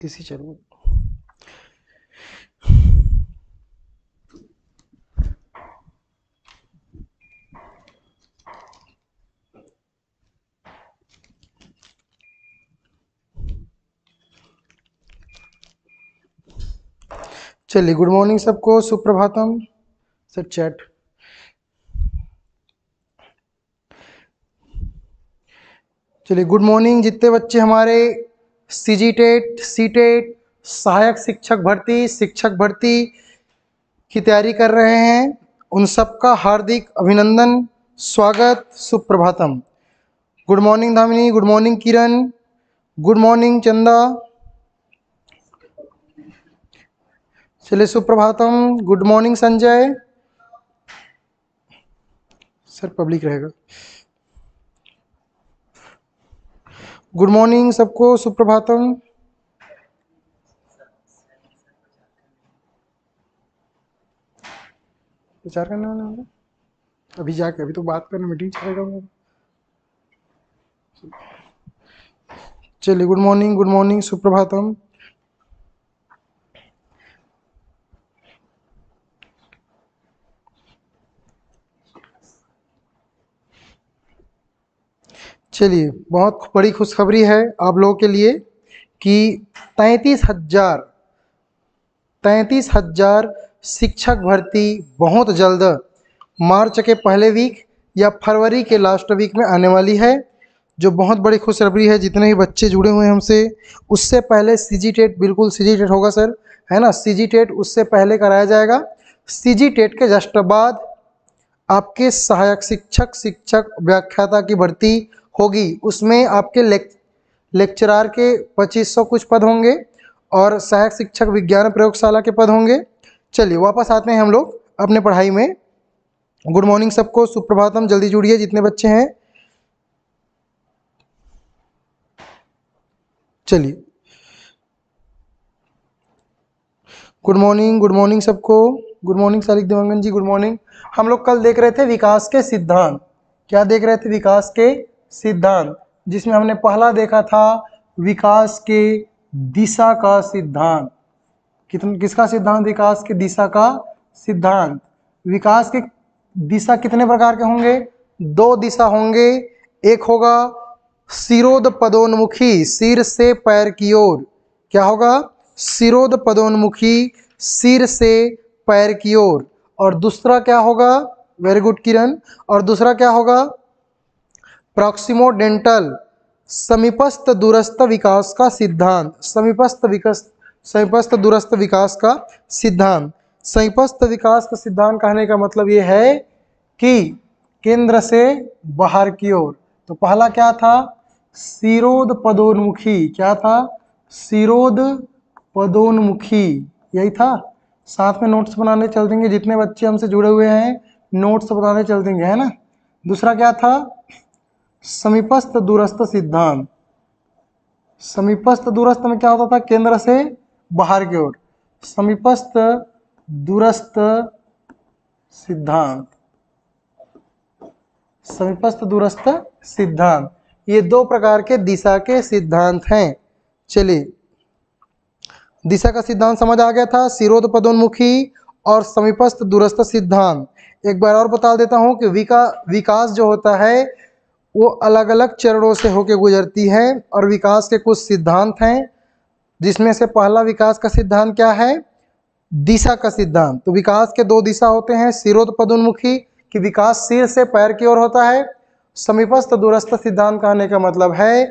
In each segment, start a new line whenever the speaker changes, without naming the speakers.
इसी चलो। चलिए, गुड मॉर्निंग सबको, सुप्रभातम। Sir chat. चलिए, गुड मॉर्निंग जितने बच्चे हमारे सीजीटेट, सीटेट, सहायक शिक्षक भर्ती की तैयारी कर रहे हैं, उन सबका हार्दिक अभिनंदन, स्वागत, सुप्रभातम। Good morning Dhamini, good morning Kiran, good morning Chanda. चलिए, सुप्रभातम, good morning Sanjay. Sir public रहेगा। गुड मॉर्निंग सबको, सुप्रभातम। विचार करने वाले होंगे अभी जाके, अभी तो बात करना, मीटिंग चलेगा। चलिए, गुड मॉर्निंग सुप्रभातम। चलिए, बहुत बड़ी खुशखबरी है आप लोगों के लिए कि 33,000 शिक्षक भर्ती बहुत जल्द मार्च के पहले वीक या फरवरी के लास्ट वीक में आने वाली है, जो बहुत बड़ी खुशखबरी है। जितने भी बच्चे जुड़े हुए हैं हमसे, उससे पहले सीजीटेट, बिल्कुल सीजीटेट होगा सर, है ना, सीजीटेट उससे पहले कराया जाएगा। सीजीटेट के जस्ट बाद आपके सहायक शिक्षक व्याख्याता की भर्ती होगी। उसमें आपके लेक्चरार के 2500 कुछ पद होंगे और सहायक शिक्षक विज्ञान प्रयोगशाला के पद होंगे। चलिए, वापस आते हैं हम लोग अपने पढ़ाई में। गुड मॉर्निंग सबको, सुप्रभातम। जल्दी जुड़िए जितने बच्चे हैं। चलिए, गुड मॉर्निंग सबको। गुड मॉर्निंग सारिक देवांगन जी, गुड मॉर्निंग। हम लोग कल देख रहे थे विकास के सिद्धांत। क्या देख रहे थे? विकास के सिद्धांत, जिसमें हमने पहला देखा था विकास के दिशा का सिद्धांत। किसका सिद्धांत? विकास की दिशा का सिद्धांत। विकास के दिशा कितने प्रकार के होंगे? दो दिशा होंगे। एक होगा शिरोध पदोन्मुखी, सिर से पैर की ओर। क्या होगा? शिरोध पदोन्मुखी, सिर से पैर की ओर। और दूसरा क्या होगा? वेरी गुड किरण। और दूसरा क्या होगा? प्रॉक्सिमोडेंटल, समीपस्थ दूरस्थ विकास का सिद्धांत। समीपस्थ दूरस्थ विकास का सिद्धांत। समीपस्थ विकास का सिद्धांत कहने का मतलब ये है कि केंद्र से बाहर की ओर। तो पहला क्या था? शिरोध पदोन्मुखी। क्या था? शिरोध पदोन्मुखी, यही था। साथ में नोट्स बनाने चल देंगे, जितने बच्चे हमसे जुड़े हुए हैं नोट्स बनाने चल देंगे, है ना। दूसरा क्या था? समीपस्थ दूरस्थ सिद्धांत। समीपस्थ दूरस्थ में क्या होता था? केंद्र से बाहर की ओर। समीपस्थ दूरस्थ सिद्धांत, समीपस्थ दूरस्थ सिद्धांत, ये दो प्रकार के दिशा के सिद्धांत हैं। चलिए, दिशा का सिद्धांत समझ आ गया था, शिरोध पदोन्मुखी और समीपस्थ दूरस्थ सिद्धांत। एक बार और बता देता हूं कि विकास जो होता है वो अलग अलग चरणों से होकर गुजरती है और विकास के कुछ सिद्धांत हैं, जिसमें से पहला विकास का सिद्धांत क्या है? दिशा का सिद्धांत। तो विकास के दो दिशा होते हैं, शिरोध पदोन्मुखी कि विकास सिर से पैर की ओर होता है। समीपस्थ दूरस्थ सिद्धांत कहने का मतलब है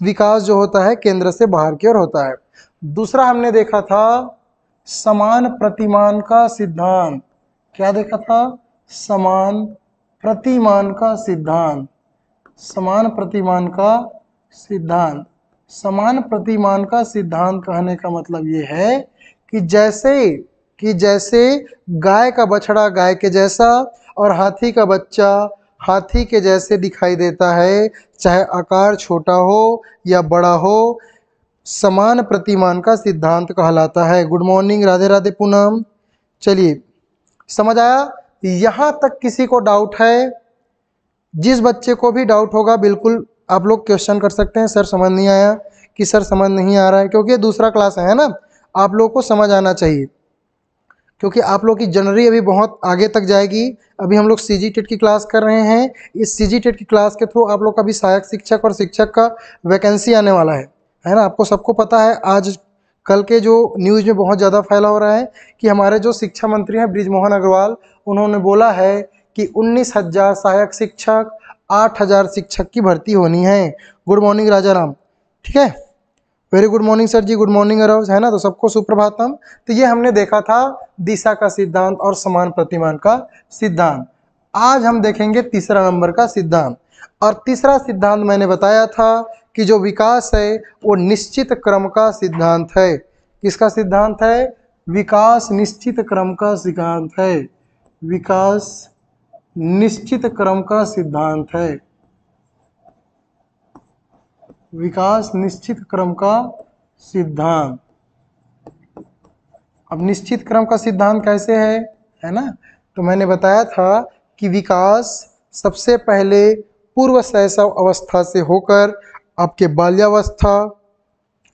विकास जो होता है केंद्र से बाहर की ओर होता है। दूसरा हमने देखा था समान प्रतिमान का सिद्धांत। क्या देखा था? समान प्रतिमान का सिद्धांत। समान प्रतिमान का सिद्धांत। समान प्रतिमान का सिद्धांत कहने का मतलब ये है कि जैसे गाय का बछड़ा गाय के जैसा और हाथी का बच्चा हाथी के जैसे दिखाई देता है, चाहे आकार छोटा हो या बड़ा हो, समान प्रतिमान का सिद्धांत कहलाता है। Good morning, Radhe Radhe Poonam. चलिए, समझ आया? यहाँ तक किसी को डाउट है? जिस बच्चे को भी डाउट होगा बिल्कुल आप लोग क्वेश्चन कर सकते हैं, सर समझ नहीं आया, कि सर समझ नहीं आ रहा है, क्योंकि ये दूसरा क्लास है ना, आप लोगों को समझ आना चाहिए, क्योंकि आप लोग की जनरली अभी बहुत आगे तक जाएगी। अभी हम लोग सीजी टेट की क्लास कर रहे हैं। इस सीजी टेट की क्लास के थ्रू आप लोग का भी सहायक शिक्षक और शिक्षक का वैकेंसी आने वाला है ना। आपको सबको पता है, आज कल के जो न्यूज़ में बहुत ज़्यादा फैला हो रहा है कि हमारे जो शिक्षा मंत्री हैं बृजमोहन अग्रवाल, उन्होंने बोला है कि 19,000 सहायक शिक्षक, 8,000 शिक्षक की भर्ती होनी है। गुड मॉर्निंग राजा राम, ठीक है, वेरी गुड मॉर्निंग सर जी, गुड मॉर्निंग अरव, है ना। तो सबको सुप्रभातम। तो ये हमने देखा था दिशा का सिद्धांत और समान प्रतिमान का सिद्धांत। आज हम देखेंगे तीसरा नंबर का सिद्धांत। और तीसरा सिद्धांत मैंने बताया था कि जो विकास है वो निश्चित क्रम का सिद्धांत है। किसका सिद्धांत है? विकास निश्चित क्रम का सिद्धांत है। विकास निश्चित क्रम का सिद्धांत है। विकास निश्चित क्रम का सिद्धांत। अब निश्चित क्रम का सिद्धांत कैसे है ना। तो मैंने बताया था कि विकास सबसे पहले पूर्व शैशव अवस्था से होकर आपके बाल्यावस्था,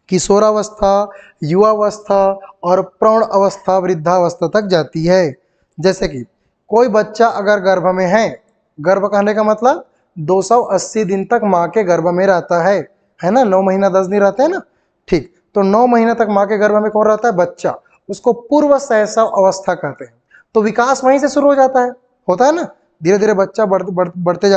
किशोरावस्था, युवावस्था और प्रौढ़ अवस्था, वृद्धावस्था तक जाती है। जैसे कि कोई बच्चा अगर गर्भ में है, गर्भ कहने का मतलब 280 दिन तक माँ के गर्भ में रहता है ना, 9 महीना 10 दिन रहते हैं ना, ठीक। तो 9 महीना तक माँ के गर्भ में कौन रहता है? बच्चा। उसको पूर्व शैशव अवस्था कहते हैं। तो विकास वहीं से शुरू हो जाता है, होता है ना, धीरे धीरे बच्चा बढ़ते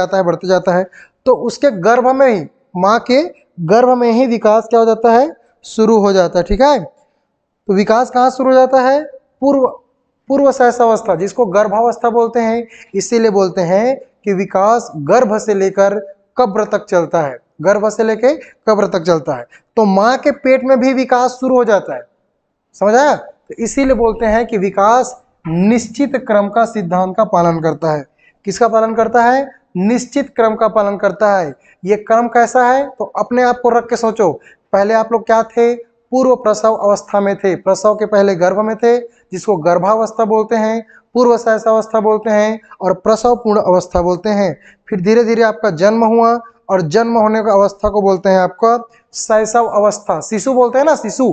जाता है। तो उसके गर्भ में ही, माँ के गर्भ में ही विकास क्या हो जाता है? शुरू हो जाता है, ठीक है। तो विकास कहाँ शुरू हो जाता है? पूर्व शैशव अवस्था, जिसको गर्भावस्था बोलते हैं। इसीलिए बोलते हैं कि विकास गर्भ से लेकर कब्र तक चलता है, गर्भ से लेकर कब्र तक चलता है। तो माँ के पेट में भी विकास शुरू हो जाता है, समझ आया। तो इसीलिए बोलते हैं कि विकास निश्चित क्रम का सिद्धांत का पालन करता है। किसका पालन करता है? निश्चित क्रम का पालन करता है। ये क्रम कैसा है? तो अपने आप को रख के सोचो, पहले आप लोग क्या थे? पूर्व प्रसव अवस्था में थे, प्रसव के पहले गर्भ में थे, जिसको गर्भावस्था बोलते हैं, पूर्व शैशवावस्था बोलते हैं और प्रसव पूर्ण अवस्था बोलते हैं। फिर धीरे धीरे आपका जन्म हुआ और जन्म होने का अवस्था को बोलते हैं आपका शैशव अवस्था, शिशु बोलते हैं ना, शिशु।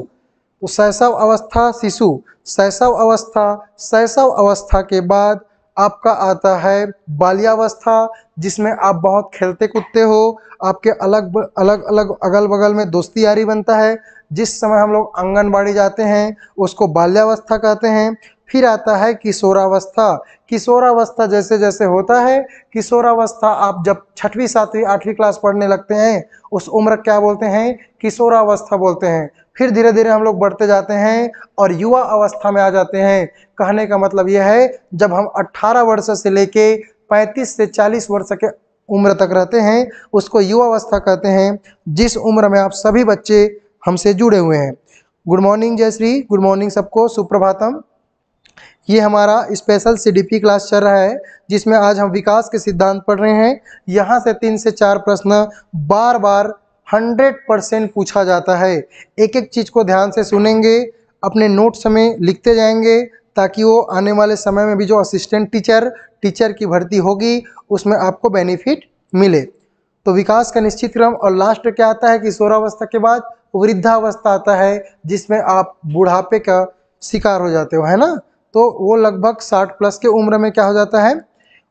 तो शैशव अवस्था, शिशु, शैशव अवस्था के बाद आपका आता है बाल्यावस्था, जिसमें आप बहुत खेलते कूदते हो, आपके अलग अलग अगल बगल में दोस्ती यारी बनता है। जिस समय हम लोग आंगनबाड़ी जाते हैं उसको बाल्यावस्था कहते हैं। फिर आता है किशोरावस्था। किशोरावस्था जैसे जैसे होता है, किशोरावस्था आप जब 6वीं 7वीं 8वीं क्लास पढ़ने लगते हैं, उस उम्र क्या बोलते हैं? किशोरावस्था बोलते हैं। फिर धीरे धीरे हम लोग बढ़ते जाते हैं और युवा अवस्था में आ जाते हैं। कहने का मतलब यह है, जब हम 18 वर्ष से लेके 35 से 40 वर्ष के उम्र तक रहते हैं, उसको युवा अवस्था कहते हैं, जिस उम्र में आप सभी बच्चे हमसे जुड़े हुए हैं। Good morning Jayashree, good morning सबको, सुप्रभातम। ये हमारा स्पेशल सीडीपी क्लास चल रहा है, जिसमें आज हम विकास के सिद्धांत पढ़ रहे हैं। यहाँ से 3 से 4 प्रश्न बार बार 100% पूछा जाता है। एक एक चीज़ को ध्यान से सुनेंगे, अपने नोट्स में लिखते जाएंगे, ताकि वो आने वाले समय में भी जो असिस्टेंट टीचर की भर्ती होगी उसमें आपको बेनिफिट मिले। तो विकास का निश्चित क्रम, और लास्ट क्या आता है? किशोरावस्था के बाद वृद्धावस्था आता है, जिसमें आप बुढ़ापे का शिकार हो जाते हो, है ना। तो वो लगभग 60 प्लस के उम्र में क्या हो जाता है?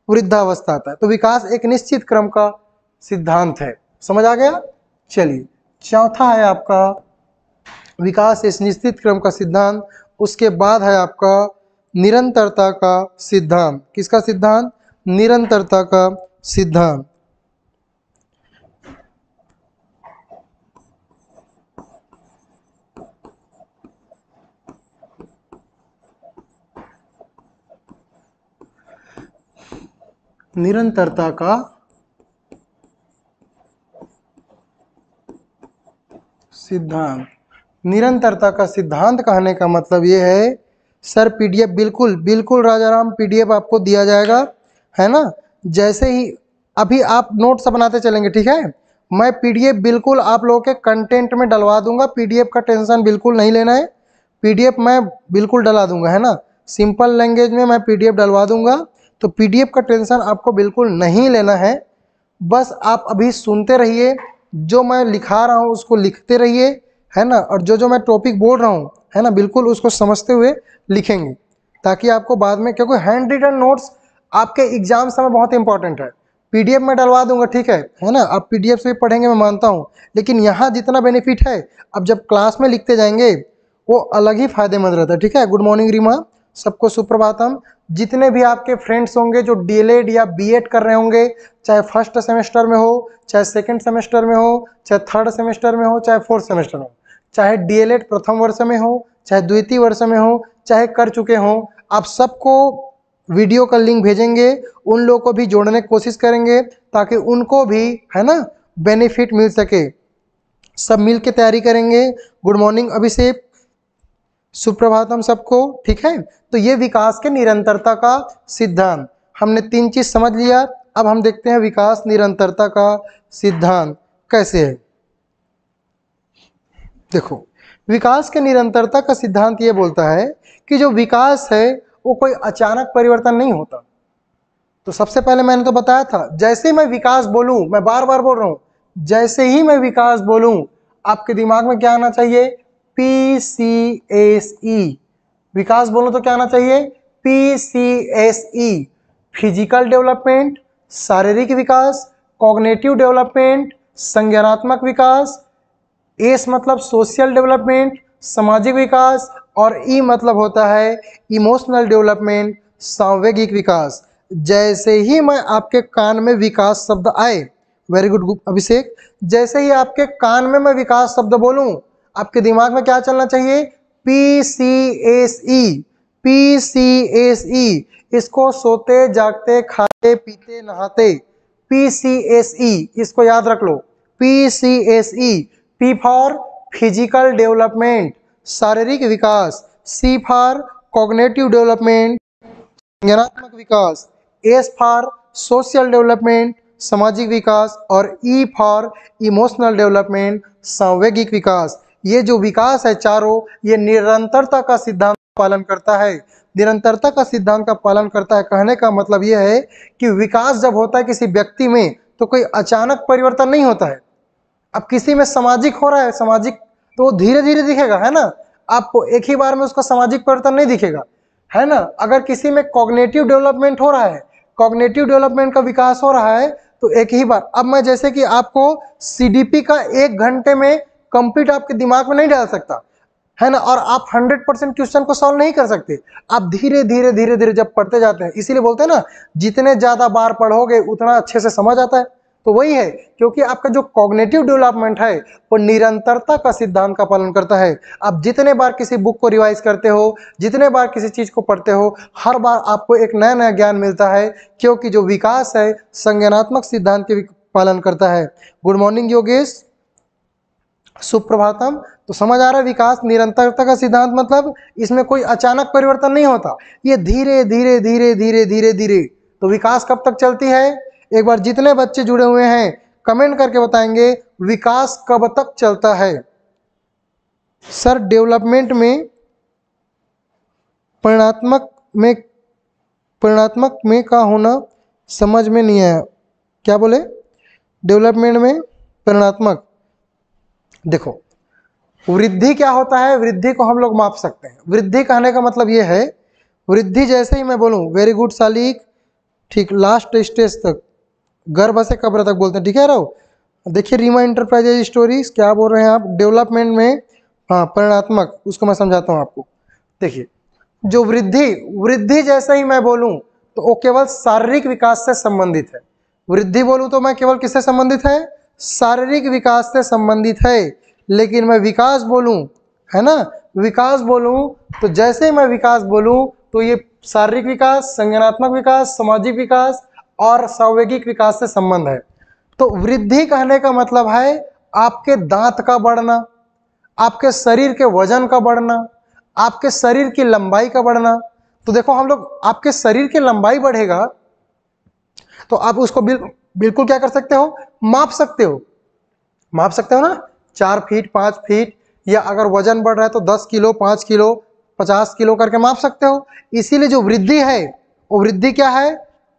वृद्धावस्था आता है। तो विकास एक निश्चित क्रम का सिद्धांत है, समझ आ गया। चलिए, चौथा है आपका विकास इस निश्चित क्रम का सिद्धांत। उसके बाद है आपका निरंतरता का सिद्धांत। किसका सिद्धांत? निरंतरता का सिद्धांत। निरंतरता का सिद्धांत। निरंतरता का सिद्धांत कहने का मतलब ये है, सर पीडीएफ बिल्कुल राजाराम पीडीएफ आपको दिया जाएगा, है ना। जैसे ही अभी आप नोट्स बनाते चलेंगे, ठीक है, मैं पीडीएफ बिल्कुल आप लोगों के कंटेंट में डलवा दूंगा। पीडीएफ का टेंशन बिल्कुल नहीं लेना है, पीडीएफ मैं बिल्कुल डला दूंगा, है ना। सिंपल लैंग्वेज में मैं पीडीएफ डलवा दूंगा, तो पीडीएफ का टेंशन आपको बिल्कुल नहीं लेना है। बस आप अभी सुनते रहिए, जो मैं लिखा रहा हूँ उसको लिखते रहिए, है ना, और जो मैं टॉपिक बोल रहा हूँ, है ना, बिल्कुल उसको समझते हुए लिखेंगे, ताकि आपको बाद में, क्योंकि हैंड रिटन नोट्स आपके एग्जाम समय बहुत इंपॉर्टेंट है। पीडीएफ में डलवा दूंगा, ठीक है ना, आप पीडीएफ से भी पढ़ेंगे मैं मानता हूँ, लेकिन यहाँ जितना बेनिफिट है अब जब क्लास में लिखते जाएंगे वो अलग ही फायदेमंद रहता है, ठीक है। गुड मॉर्निंग रीमा, सबको सुप्रभातम। जितने भी आपके फ्रेंड्स होंगे जो डीएलएड या बीएड कर रहे होंगे, चाहे फर्स्ट सेमेस्टर में हो, चाहे सेकंड सेमेस्टर में हो, चाहे थर्ड सेमेस्टर में हो, चाहे फोर्थ सेमेस्टर में हो, चाहे डीएलएड प्रथम वर्ष में हो, चाहे द्वितीय वर्ष में हो, चाहे कर चुके हों, आप सबको वीडियो का लिंक भेजेंगे, उन लोगों को भी जोड़ने की कोशिश करेंगे ताकि उनको भी, है ना, बेनिफिट मिल सके। सब मिल के तैयारी करेंगे। गुड मॉर्निंग अभिषेक, सुप्रभातम सबको, ठीक है। तो ये विकास के निरंतरता का सिद्धांत, हमने 3 चीज समझ लिया। अब हम देखते हैं विकास निरंतरता का सिद्धांत कैसे है। देखो, विकास के निरंतरता का सिद्धांत ये बोलता है कि जो विकास है वो कोई अचानक परिवर्तन नहीं होता। तो सबसे पहले मैंने तो बताया था, जैसे ही मैं विकास बोलूं, मैं बार बार बोल रहा हूं, जैसे ही मैं विकास बोलूं आपके दिमाग में क्या आना चाहिए? PCSE। विकास बोलूं तो क्या आना चाहिए? PCSE। फिजिकल डेवलपमेंट, शारीरिक विकास, कॉग्निटिव डेवलपमेंट, संज्ञानात्मक विकास, एस मतलब सोशल डेवलपमेंट, सामाजिक विकास, और ई मतलब होता है इमोशनल डेवलपमेंट, सांवेगिक विकास। जैसे ही मैं आपके कान में विकास शब्द आए, वेरी गुड अभिषेक, जैसे ही आपके कान में मैं विकास शब्द बोलूं, आपके दिमाग में क्या चलना चाहिए? PCSE। PCSE, इसको सोते जागते खाते पीते नहाते, PCSE, इसको याद रख लो। PCSE, P for physical development, शारीरिक विकास, C फॉर कॉग्निटिव डेवलपमेंट, संज्ञानात्मक विकास, S फॉर सोशल डेवलपमेंट, सामाजिक विकास, और E फॉर इमोशनल डेवलपमेंट, सांवेगिक विकास। ये जो विकास है चारों, ये निरंतरता का सिद्धांत पालन करता है। निरंतरता का सिद्धांत का पालन करता है, कहने का मतलब यह है कि विकास जब होता है किसी व्यक्ति में तो कोई अचानक परिवर्तन नहीं होता है। अब किसी में सामाजिक हो रहा है, सामाजिक, तो वो धीरे धीरे दिखेगा, है ना, आपको एक ही बार में उसका सामाजिक परिवर्तन नहीं दिखेगा, है ना। अगर किसी में कॉग्निटिव डेवलपमेंट हो रहा है, कॉग्निटिव डेवलपमेंट का विकास हो रहा है, तो एक ही बार, अब मैं जैसे कि आपको CDP का 1 घंटे में कंप्लीट आपके दिमाग में नहीं डाल सकता, है ना, और आप 100% क्वेश्चन को सॉल्व नहीं कर सकते। आप धीरे धीरे धीरे धीरे जब पढ़ते जाते हैं, इसीलिए बोलते हैं ना, जितने ज्यादा बार पढ़ोगे उतना अच्छे से समझ आता है। तो वही है, क्योंकि आपका जो कॉग्निटिव डेवलपमेंट है वो निरंतरता का सिद्धांत का पालन करता है। आप जितने बार किसी बुक को रिवाइज करते हो, जितने बार किसी चीज को पढ़ते हो, हर बार आपको एक नया नया ज्ञान मिलता है, क्योंकि जो विकास है संज्ञानात्मक सिद्धांत के पालन करता है। गुड मॉर्निंग योगेश, सुप्रभातम। तो समझ आ रहा है, विकास निरंतरता का सिद्धांत मतलब इसमें कोई अचानक परिवर्तन नहीं होता, ये धीरे धीरे धीरे धीरे धीरे धीरे। तो विकास कब तक चलती है? एक बार जितने बच्चे जुड़े हुए हैं कमेंट करके बताएंगे विकास कब तक चलता है। सर डेवलपमेंट में परिणात्मक में का होना समझ में नहीं आया, क्या बोले? डेवलपमेंट में परिणात्मक, देखो वृद्धि क्या होता है, वृद्धि को हम लोग माप सकते हैं। वृद्धि कहने का मतलब ये है, वृद्धि जैसे ही मैं बोलूं, वेरी गुड सालिक, ठीक, लास्ट स्टेज तक, गर्भ से कब्र तक बोलते हैं, ठीक है रहो। देखिए रीमा इंटरप्राइजेज स्टोरीज, क्या बोल रहे हैं आप? डेवलपमेंट में, हाँ, परिणात्मक, उसको मैं समझाता हूँ आपको। देखिए, जो वृद्धि जैसे ही मैं बोलूं तो वो केवल शारीरिक विकास से संबंधित है। वृद्धि बोलूं तो मैं केवल किससे संबंधित है? शारीरिक विकास से संबंधित है। लेकिन मैं विकास बोलूं, है ना, विकास बोलूं तो जैसे ही मैं विकास बोलूं तो ये शारीरिक विकास, संज्ञानात्मक विकास, सामाजिक विकास और सांवेगिक विकास से संबंध है। तो वृद्धि कहने का मतलब है आपके दांत का बढ़ना, आपके शरीर के वजन का बढ़ना, आपके शरीर की लंबाई का बढ़ना। तो देखो हम लोग, आपके शरीर की लंबाई बढ़ेगा तो आप उसको बिल्कुल क्या कर सकते हो? माप सकते हो, माप सकते हो ना, 4 फीट 5 फीट, या अगर वजन बढ़ रहा है तो 10 किलो 5 किलो 50 किलो करके माप सकते हो। इसीलिए जो वृद्धि है वो वृद्धि क्या है?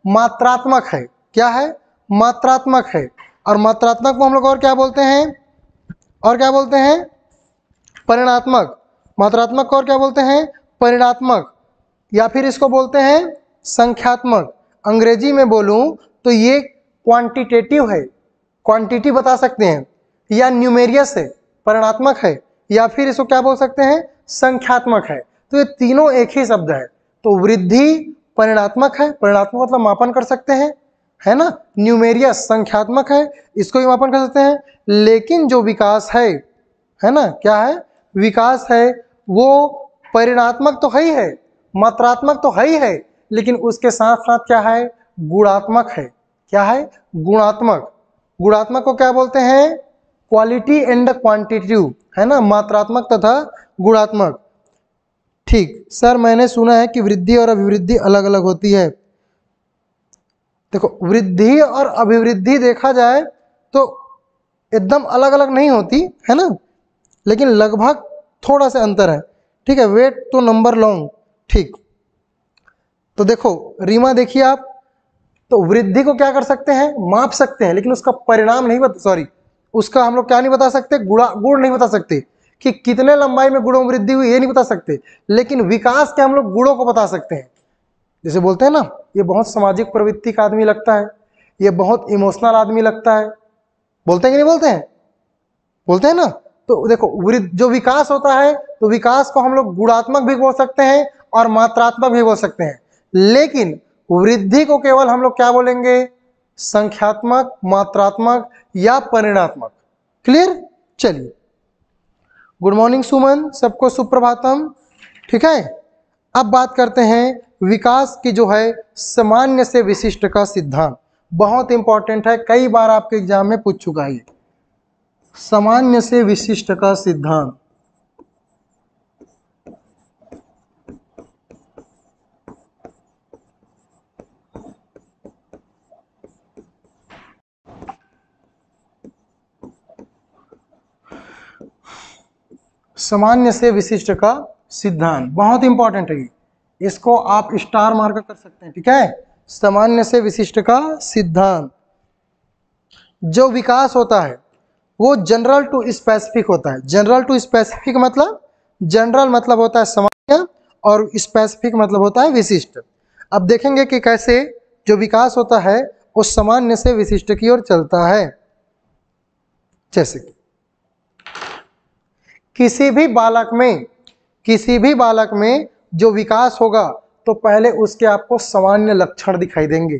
मात्रात्मक है। क्या है? मात्रात्मक है। और मात्रात्मक को हम लोग और क्या बोलते हैं, और क्या बोलते हैं, परिणात्मक। मात्रात्मक को और क्या बोलते हैं, परिणात्मक, या फिर इसको बोलते हैं संख्यात्मक। अंग्रेजी में बोलूं तो ये क्वांटिटेटिव है, क्वांटिटी बता सकते हैं, या न्यूमेरियस है, परिणात्मक है, या फिर इसको क्या बोल सकते हैं, संख्यात्मक है। तो ये तीनों एक ही शब्द है। तो वृद्धि परिणात्मक है, परिणात्मक मतलब मापन कर सकते हैं, है ना। न्यूमेरियस संख्यात्मक है, इसको भी मापन कर सकते हैं। लेकिन जो विकास है ना, क्या है, विकास है, वो परिणात्मक तो है ही है, मात्रात्मक तो है ही है, लेकिन उसके साथ साथ क्या है, गुणात्मक है। क्या है, गुणात्मक। गुणात्मक को क्या बोलते हैं, क्वालिटी एंड क्वांटिटेटिव, है ना, मात्रात्मक तथा गुणात्मक। ठीक सर, मैंने सुना है कि वृद्धि और अभिवृद्धि अलग अलग होती है। देखो, वृद्धि और अभिवृद्धि देखा जाए तो एकदम अलग अलग नहीं होती, है ना, लेकिन लगभग थोड़ा सा अंतर है। ठीक है, वेट तो नंबर लॉन्ग। ठीक, तो देखो रीमा देखिए आप, तो वृद्धि को क्या कर सकते हैं, माप सकते हैं, लेकिन उसका परिणाम नहीं बता, सॉरी, उसका हम लोग क्या नहीं बता सकते, गुण नहीं बता सकते कि कितने लंबाई में गुणों में वृद्धि हुई, ये नहीं बता सकते। लेकिन विकास के हम लोग गुणों को बता सकते हैं। जैसे बोलते हैं ना, ये बहुत सामाजिक प्रवृत्ति का आदमी लगता है, ये बहुत इमोशनल आदमी लगता है, बोलते हैं कि नहीं बोलते हैं, बोलते हैं ना। तो देखो जो विकास होता है, तो विकास को हम लोग गुणात्मक भी बोल सकते हैं और मात्रात्मक भी बोल सकते हैं। लेकिन वृद्धि को केवल हम लोग क्या बोलेंगे, संख्यात्मक, मात्रात्मक या परिणात्मक। क्लियर। चलिए, गुड मॉर्निंग सुमन, सबको सुप्रभातम। ठीक है, अब बात करते हैं विकास की जो है सामान्य से विशिष्ट का सिद्धांत। बहुत इंपॉर्टेंट है, कई बार आपके एग्जाम में पूछ चुका है। सामान्य से विशिष्ट का सिद्धांत। सामान्य से विशिष्ट का सिद्धांत बहुत इंपॉर्टेंट है, इसको आप स्टार मार्क कर सकते हैं। ठीक है, सामान्य से विशिष्ट का सिद्धांत। जो विकास होता है वो जनरल टू स्पेसिफिक होता है। जनरल टू स्पेसिफिक मतलब, जनरल मतलब होता है सामान्य और स्पेसिफिक मतलब होता है विशिष्ट। अब देखेंगे कि कैसे जो विकास होता है वो सामान्य से विशिष्ट की ओर चलता है। जैसे कि किसी भी बालक में जो विकास होगा तो पहले उसके आपको सामान्य लक्षण दिखाई देंगे।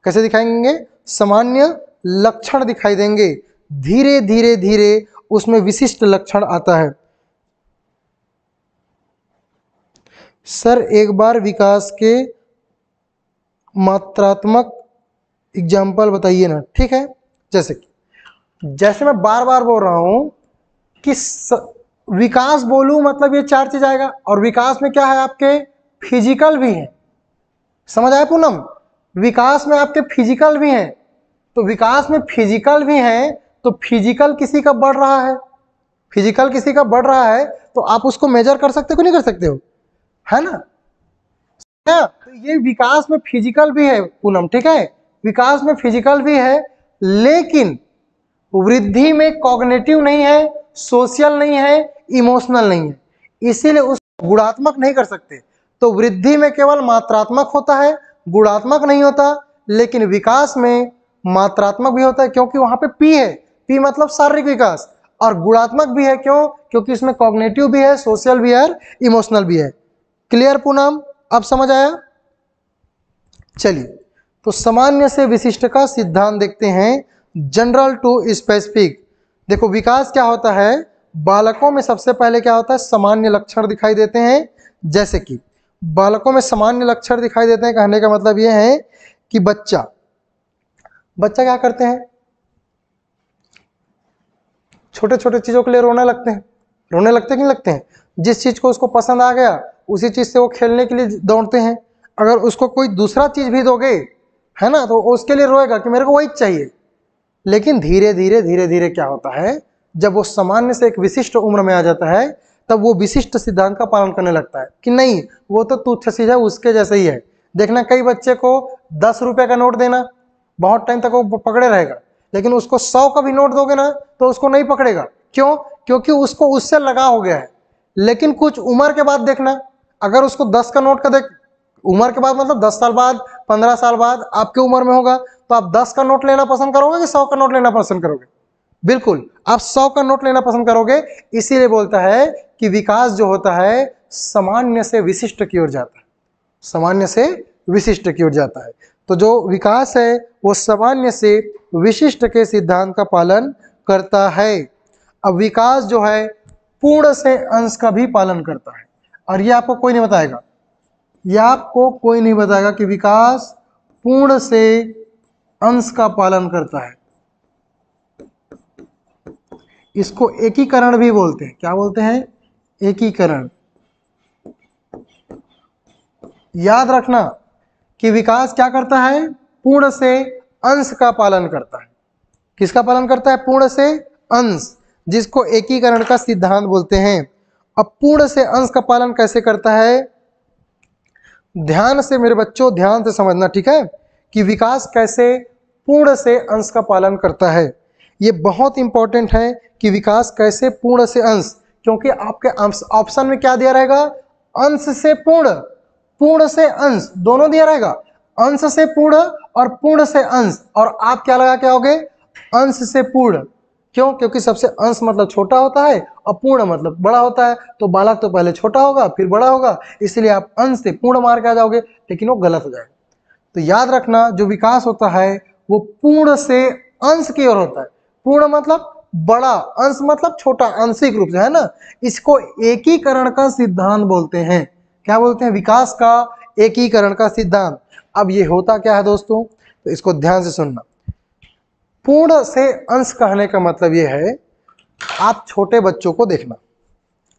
कैसे दिखाएंगे, सामान्य लक्षण दिखाई देंगे। धीरे धीरे धीरे उसमें विशिष्ट लक्षण आता है। सर एक बार विकास के मात्रात्मक एग्जाम्पल बताइए ना। ठीक है, जैसे मैं बार बार बोल रहा हूं कि विकास बोलूं मतलब ये चार चीज आएगा, और विकास में क्या है, आपके फिजिकल भी है। समझ आया पूनम, विकास में आपके फिजिकल भी हैं। तो विकास में फिजिकल भी हैं, तो फिजिकल किसी का बढ़ रहा है, फिजिकल किसी का बढ़ रहा है, तो आप उसको मेजर कर सकते हो कि नहीं कर सकते हो, है ना। तो ये विकास में फिजिकल भी है पूनम। ठीक है, विकास में फिजिकल भी है, लेकिन वृद्धि में कॉग्निटिव नहीं है, सोशल नहीं है, इमोशनल नहीं है, इसीलिए उस गुणात्मक नहीं कर सकते। तो वृद्धि में केवल मात्रात्मक होता है, गुणात्मक नहीं होता। लेकिन विकास में मात्रात्मक भी होता है, क्योंकि वहां पे पी है, पी मतलब शारीरिक विकास, और गुणात्मक भी है, क्यों, क्योंकि इसमें कॉग्निटिव भी है, सोशल भी है, इमोशनल भी है। क्लियर पूनम, अब समझ आया। चलिए, तो सामान्य से विशिष्ट का सिद्धांत देखते हैं, जनरल टू स्पेसिफिक। देखो विकास क्या होता है, बालकों में सबसे पहले क्या होता है, सामान्य लक्षण दिखाई देते हैं। जैसे कि बालकों में सामान्य लक्षण दिखाई देते हैं, कहने का मतलब यह है कि बच्चा क्या करते हैं, छोटे छोटे चीजों के लिए रोने लगते हैं। रोने लगते कि नहीं लगते हैं, जिस चीज को उसको पसंद आ गया उसी चीज से वो खेलने के लिए दौड़ते हैं। अगर उसको कोई दूसरा चीज भी दोगे, है ना, तो उसके लिए रोएगा कि मेरे को वही चाहिए। लेकिन धीरे धीरे क्या होता है, जब वो सामान्य से एक विशिष्ट उम्र में आ जाता है, तब वो विशिष्ट सिद्धांत का पालन करने लगता है कि नहीं, वो तो तुच्छ चीज है, उसके जैसे ही है। देखना, कई बच्चे को 10 रुपए का नोट देना, बहुत टाइम तक वो पकड़े रहेगा, लेकिन उसको 100 का भी नोट दोगे ना तो उसको नहीं पकड़ेगा। क्यों? क्योंकि उसको उससे लगा हो गया है। लेकिन कुछ उम्र के बाद देखना, अगर उसको 10 का नोट का देख, उम्र के बाद मतलब 10 साल बाद, 15 साल बाद आपके उम्र में होगा, तो आप 10 का नोट लेना पसंद करोगे कि 100 का नोट लेना पसंद करोगे? बिल्कुल आप 100 का नोट लेना पसंद करोगे। इसीलिए बोलता है कि विकास जो होता है सामान्य से विशिष्ट की ओर जाता है, सामान्य से विशिष्ट की ओर जाता है। तो जो विकास है वो सामान्य से विशिष्ट के सिद्धांत का पालन करता है। अब विकास जो है पूर्ण से अंश का भी पालन करता है, और ये आपको कोई नहीं बताएगा, यह आपको कोई नहीं बताएगा कि विकास पूर्ण से अंश का पालन करता है। इसको एकीकरण भी बोलते हैं। क्या बोलते हैं? एकीकरण। याद रखना कि विकास क्या करता है? पूर्ण से अंश का पालन करता है। किसका पालन करता है? पूर्ण से अंश, जिसको एकीकरण का सिद्धांत बोलते हैं। अब पूर्ण से अंश का पालन कैसे करता है? ध्यान से मेरे बच्चों, ध्यान से समझना, ठीक है, कि विकास कैसे पूर्ण से अंश का पालन करता है। ये बहुत इंपॉर्टेंट है कि विकास कैसे पूर्ण से अंश, क्योंकि आपके ऑप्शन में क्या दिया रहेगा? अंश से पूर्ण, पूर्ण से अंश दोनों दिया रहेगा, अंश से पूर्ण और पूर्ण से अंश। और आप क्या लगा के आओगे? अंश से पूर्ण। क्यों? क्योंकि सबसे अंश मतलब छोटा होता है और पूर्ण मतलब बड़ा होता है, तो बालक तो पहले छोटा होगा फिर बड़ा होगा, इसलिए आप अंश से पूर्ण मार के आ जाओगे, लेकिन वो गलत हो जाएगा। तो याद रखना जो विकास होता है वो पूर्ण से अंश की ओर होता है। पूर्ण मतलब बड़ा, अंश मतलब छोटा, आंशिक रूप से, है ना। इसको एकीकरण का सिद्धांत बोलते हैं। क्या बोलते हैं? विकास का एकीकरण का सिद्धांत। अब ये होता क्या है दोस्तों, तो इसको ध्यान से सुनना। पूर्ण से अंश कहने का मतलब ये है, आप छोटे बच्चों को देखना,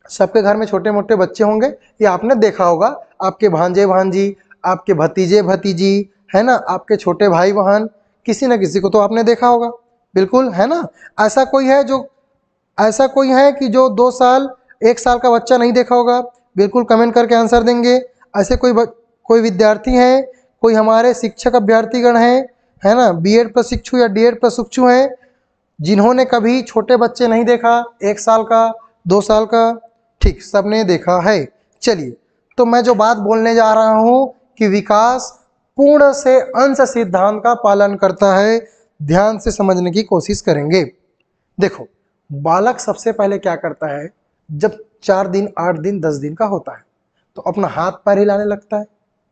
सबके घर में छोटे मोटे बच्चे होंगे, ये आपने देखा होगा, आपके भांजे भांजी, आपके भतीजे भतीजी, है ना, आपके छोटे भाई बहन, किसी न किसी को तो आपने देखा होगा, बिल्कुल, है ना। ऐसा कोई है जो, ऐसा कोई है कि जो 2 साल 1 साल का बच्चा नहीं देखा होगा? बिल्कुल कमेंट करके आंसर देंगे। ऐसे कोई विद्यार्थी हैं, कोई हमारे शिक्षक अभ्यर्थीगण हैं, है ना, बीएड प्रशिक्षु या डीएड प्रशिक्षु हैं, जिन्होंने कभी छोटे बच्चे नहीं देखा, 1 साल का, 2 साल का? ठीक, सबने देखा है। चलिए, तो मैं जो बात बोलने जा रहा हूं कि विकास पूर्ण से अंश सिद्धांत का पालन करता है, ध्यान से समझने की कोशिश करेंगे। देखो, बालक सबसे पहले क्या करता है, जब 4 दिन 8 दिन 10 दिन का होता है तो अपना हाथ पैर हिलाने लगता है।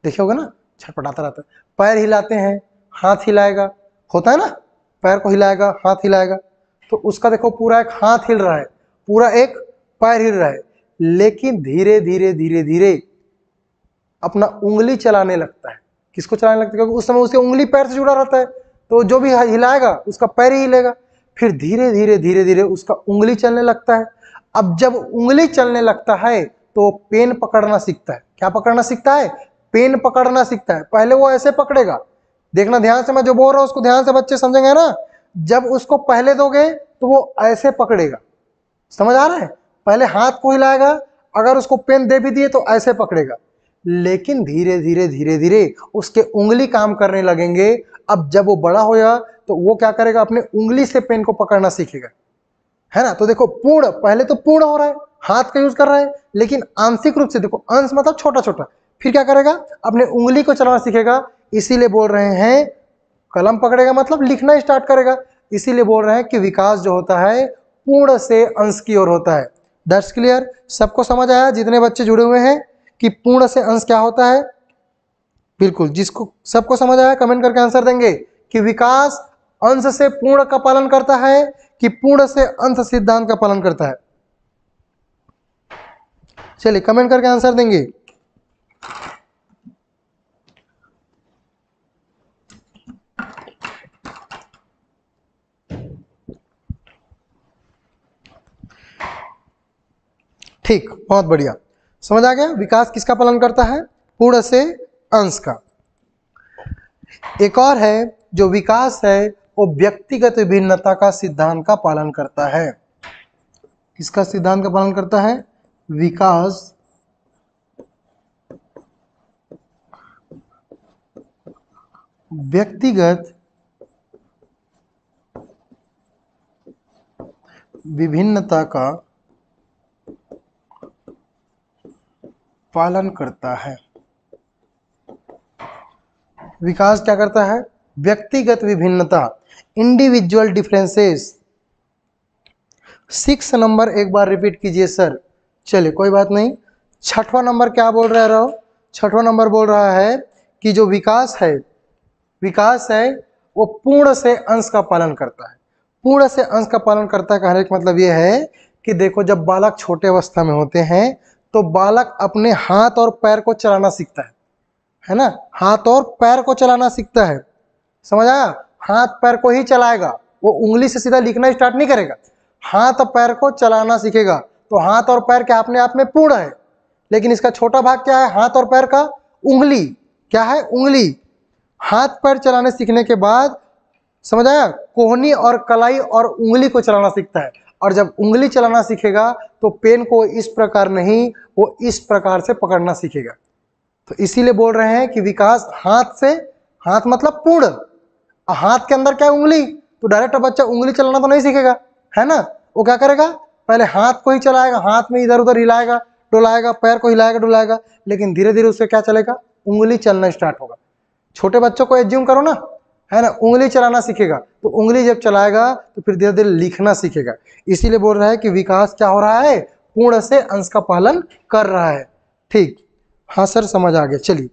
देखे होगा ना, छटपटाता रहता है, पैर हिलाते हैं, हाथ हिलाएगा, होता है ना, पैर को हिलाएगा, हाथ हिलाएगा, तो उसका देखो पूरा एक हाथ हिल रहा है, पूरा एक पैर हिल रहा है। लेकिन धीरे धीरे धीरे धीरे अपना उंगली चलाने लगता है। किसको चलाने लगता है? क्योंकि उस समय उसकी उंगली पैर से जुड़ा रहता है, तो जो भी हिलाएगा उसका पैर ही हिलेगा। फिर धीरे धीरे धीरे धीरे उसका उंगली चलने लगता है। अब जब उंगली चलने लगता है तो पेन पकड़ना सीखता है। क्या पकड़ना सीखता है? पेन पकड़ना सीखता है। पहले वो ऐसे पकड़ेगा, देखना ध्यान से, मैं जो बोल रहा हूं उसको ध्यान से बच्चे समझेंगे ना। जब उसको पहले दोगे तो वो ऐसे पकड़ेगा, समझ आ रहा है? पहले हाथ को हिलाएगा, अगर उसको पेन दे भी दिए तो ऐसे पकड़ेगा, लेकिन धीरे धीरे धीरे धीरे उसके उंगली काम करने लगेंगे। अब जब वो बड़ा होगा तो वो क्या करेगा? अपने उंगली से पेन को पकड़ना सीखेगा, है ना। तो देखो, पूर्ण, पहले तो पूर्ण हो रहा है, हाथ का यूज कर रहा है, लेकिन आंशिक रूप से देखो, अंश मतलब छोटा छोटा, फिर क्या करेगा? अपने उंगली को चलाना सीखेगा। इसीलिए बोल रहे हैं, कलम पकड़ेगा मतलब लिखना स्टार्ट करेगा। इसीलिए बोल रहे हैं कि विकास जो होता है पूर्ण से अंश की ओर होता है। That's clear? सबको समझ आया जितने बच्चे जुड़े हुए हैं कि पूर्ण से अंश क्या होता है? बिल्कुल, जिसको सबको समझ आया कमेंट करके आंसर देंगे कि विकास अंश से पूर्ण का पालन करता है कि पूर्ण से अंश सिद्धांत का पालन करता है। चलिए कमेंट करके आंसर देंगे। ठीक, बहुत बढ़िया, समझ आ गया। विकास किसका पालन करता है? पूर्ण से अंश का। एक और है, जो विकास है वो व्यक्तिगत विभिन्नता का सिद्धांत का पालन करता है। किसका सिद्धांत का पालन करता है? विकास व्यक्तिगत विभिन्नता का पालन करता है। विकास क्या करता है? व्यक्तिगत विभिन्नता, इंडिविजुअल डिफरेंसेस। 6 नंबर एक बार रिपीट कीजिए सर। चलिए कोई बात नहीं। छठवां नंबर क्या बोल रहे हो? छठवां नंबर बोल रहा है कि जो विकास है वो पूर्ण से अंश का पालन करता है। पूर्ण से अंश का पालन करता है कहने का मतलब ये है कि देखो, जब बालक छोटे अवस्था में होते हैं तो बालक अपने हाथ और पैर को चलाना सीखता है ना? हाथ और पैर को चलाना सीखता है, समझ आया? हाथ पैर को ही चलाएगा, वो उंगली से सीधा लिखना स्टार्ट नहीं करेगा, हाथ और पैर को चलाना सीखेगा। तो हाथ और पैर क्या अपने आप में पूर्ण है, लेकिन इसका छोटा भाग क्या है? हाथ और पैर का उंगली। क्या है? उंगली। हाथ पैर चलाने सीखने के बाद, समझ आया, कोहनी और कलाई और उंगली को चलाना सीखता है। और जब उंगली चलाना सीखेगा तो पेन को इस प्रकार नहीं, वो इस प्रकार से पकड़ना सीखेगा। तो इसीलिए बोल रहे हैं कि विकास हाथ से, हाथ मतलब पूर्ण, हाथ के अंदर क्या है? उंगली। तो डायरेक्ट बच्चा उंगली चलाना तो नहीं सीखेगा, है ना? वो क्या करेगा? पहले हाथ को ही चलाएगा, हाथ में इधर उधर हिलाएगा डुलाएगा, पैर को हिलाएगा डुलाएगा, लेकिन धीरे धीरे उससे क्या चलेगा? उंगली चलना स्टार्ट होगा। छोटे बच्चों को एज्यूम करो ना, है ना, उंगली चलाना सीखेगा, तो उंगली जब चलाएगा तो फिर धीरे धीरे लिखना सीखेगा। इसीलिए बोल रहा है कि विकास क्या हो रहा है? पूर्ण से अंश का पालन कर रहा है। ठीक, हाँ सर समझ आ गया। चलिए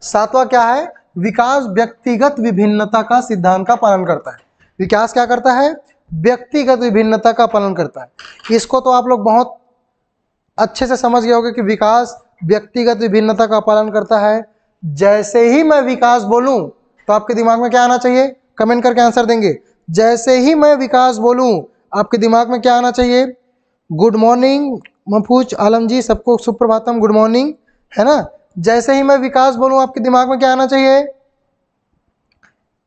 सातवां क्या है? विकास व्यक्तिगत विभिन्नता का सिद्धांत का पालन करता है। विकास क्या करता है? व्यक्तिगत विभिन्नता का पालन करता है। इसको तो आप लोग बहुत अच्छे से समझ गए होंगे कि विकास व्यक्तिगत विभिन्नता का पालन करता है। जैसे ही मैं विकास बोलूं तो आपके दिमाग में क्या आना चाहिए? कमेंट करके आंसर देंगे। जैसे ही मैं विकास बोलूं आपके दिमाग में क्या आना चाहिए? गुड मॉर्निंग महफूज आलम जी, सबको सुप्रभातम, गुड मॉर्निंग, है ना? जैसे ही मैं विकास बोलूं आपके दिमाग में क्या आना चाहिए?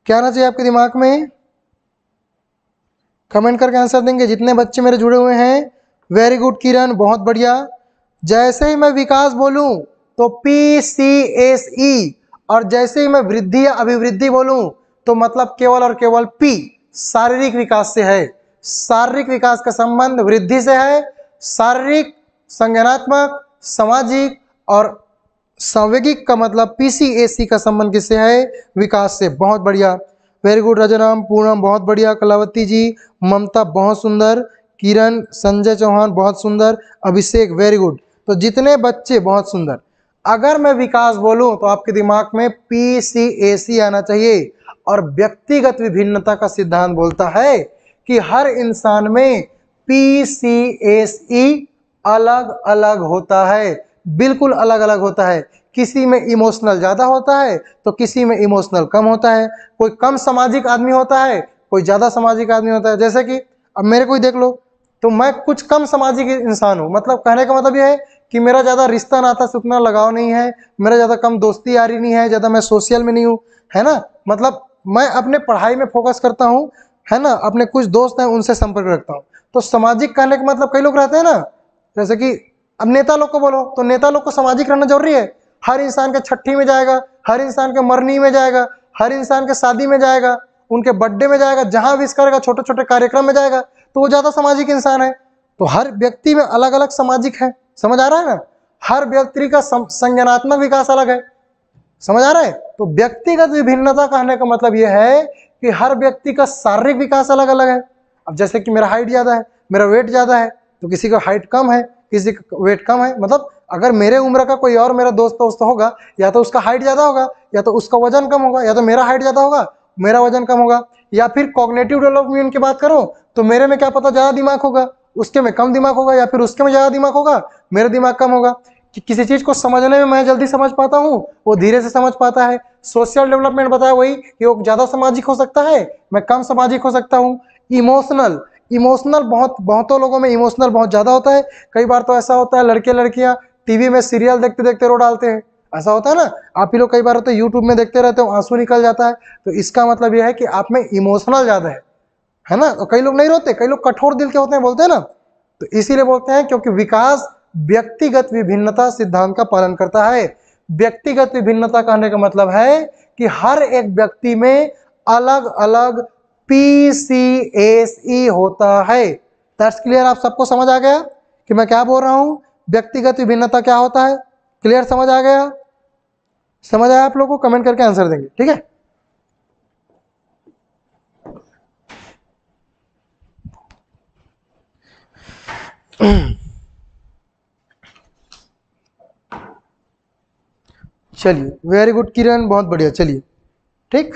क्या आना चाहिए आपके दिमाग में? कमेंट करके आंसर देंगे जितने बच्चे मेरे जुड़े हुए हैं। वेरी गुड किरण, बहुत बढ़िया। जैसे ही मैं विकास बोलूं तो PCSE, और जैसे ही मैं वृद्धि या अभिवृद्धि बोलूं तो मतलब केवल और केवल P, शारीरिक विकास से है। शारीरिक विकास का संबंध वृद्धि से है। शारीरिक, संज्ञानात्मक, सामाजिक और सांवेगिक का मतलब PCSE का संबंध किससे है? विकास से। बहुत बढ़िया, वेरी गुड। रजनाम, पूनम बहुत बढ़िया, कलावती जी, ममता बहुत सुंदर, किरण, संजय चौहान बहुत सुंदर, अभिषेक वेरी गुड। तो जितने बच्चे बहुत सुंदर। अगर मैं विकास बोलूं तो आपके दिमाग में PCSE आना चाहिए। और व्यक्तिगत विभिन्नता का सिद्धांत बोलता है कि हर इंसान में PCSE अलग अलग होता है, बिल्कुल अलग अलग होता है। किसी में इमोशनल ज़्यादा होता है तो किसी में इमोशनल कम होता है। कोई कम सामाजिक आदमी होता है, कोई ज़्यादा सामाजिक आदमी होता है। जैसे कि अब मेरे को ही देख लो, तो मैं कुछ कम सामाजिक इंसान हूँ। मतलब कहने का मतलब यह है कि मेरा ज़्यादा रिश्ता नाता से उतना लगाव नहीं है, मेरा ज़्यादा कम दोस्ती यारी नहीं है, ज़्यादा मैं सोशल में नहीं हूँ, है ना? मतलब मैं अपने पढ़ाई में फोकस करता हूँ, है ना? अपने कुछ दोस्त हैं उनसे संपर्क रखता हूँ। तो सामाजिक कहने का मतलब कई लोग रहते हैं ना, जैसे कि अब नेता लोग को बोलो तो नेता लोग को सामाजिक रहना जरूरी है। हर इंसान के छठी में जाएगा, हर इंसान के मरनी में जाएगा, हर इंसान के शादी में जाएगा, उनके बर्थडे में जाएगा, जहां विश करेगा, छोटे छोटे कार्यक्रम में जाएगा, तो वो ज्यादा सामाजिक इंसान है। तो हर व्यक्ति में अलग अलग सामाजिक है, समझ आ रहा है ना? हर व्यक्ति का संज्ञानात्मक विकास अलग है, समझ आ रहा है? तो व्यक्तिगत विभिन्नता कहने का मतलब यह है कि हर व्यक्ति का शारीरिक विकास अलग अलग है। अब जैसे कि मेरा हाइट ज्यादा है, मेरा वेट ज्यादा है, तो किसी का हाइट कम है, किसी का वेट कम है। मतलब अगर मेरे उम्र का कोई और मेरा दोस्त होगा, या तो उसका हाइट ज्यादा होगा, या तो उसका वजन कम होगा, या तो मेरा हाइट ज्यादा होगा, मेरा वजन कम होगा। या फिर कॉग्निटिव डेवलपमेंट की बात करो तो मेरे में क्या पता ज्यादा दिमाग होगा, उसके में कम दिमाग होगा, या फिर उसके में ज्यादा दिमाग होगा, मेरा दिमाग कम होगा। कि किसी चीज को समझने में मैं जल्दी समझ पाता हूँ, वो धीरे से समझ पाता है। सोशल डेवलपमेंट बताया वही कि वो ज्यादा सामाजिक हो सकता है, मैं कम सामाजिक हो सकता हूँ। इमोशनल बहुतों लोगों में इमोशनल बहुत ज्यादा होता है। कई बार तो ऐसा होता है लड़के लड़कियां टीवी में सीरियल देखते देखते रो डालते हैं, ऐसा होता है ना? आप ही लोग कई बार होते हैं यूट्यूब में देखते रहते हो, आंसू निकल जाता है। तो इसका मतलब यह है कि आप में इमोशनल ज्यादा है ना? तो कई लोग नहीं रोते, कई लोग कठोर दिल के होते हैं, बोलते हैं ना। तो इसीलिए बोलते हैं क्योंकि विकास व्यक्तिगत विभिन्नता सिद्धांत का पालन करता है। व्यक्तिगत विभिन्नता कहने का मतलब है कि हर एक व्यक्ति में अलग अलग PCSE होता है। दैट्स क्लियर, आप सबको समझ आ गया कि मैं क्या बोल रहा हूं, व्यक्तिगत विभिन्नता क्या होता है। क्लियर, समझ आ गया, समझ आया आप लोगों को, कमेंट करके आंसर देंगे, ठीक है। चलिए, वेरी गुड किरण, बहुत बढ़िया, चलिए ठीक।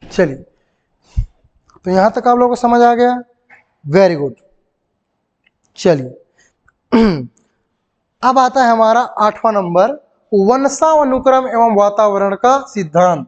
चलिए, तो यहां तक आप लोगों को समझ आ गया, वेरी गुड। चलिए अब आता है हमारा 8वां नंबर, वंशानुक्रम एवं वातावरण का सिद्धांत।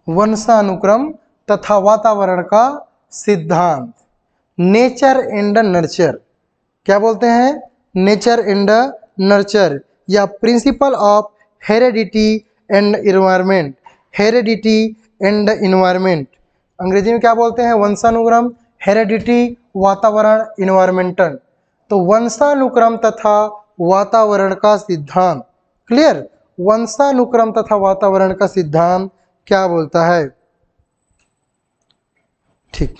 वंशानुक्रम तथा वातावरण का सिद्धांत, नेचर एंड नर्चर, क्या बोलते हैं, नेचर एंड नर्चर, या principle of heredity and environment, heredity and environment, अंग्रेजी में क्या बोलते हैं, वंशानुक्रम, हेरेडिटी, वातावरण, इन्वायरमेंटल। तो वंशानुक्रम तथा वातावरण का सिद्धांत, क्लियर, वंशानुक्रम तथा वातावरण का सिद्धांत क्या बोलता है, ठीक।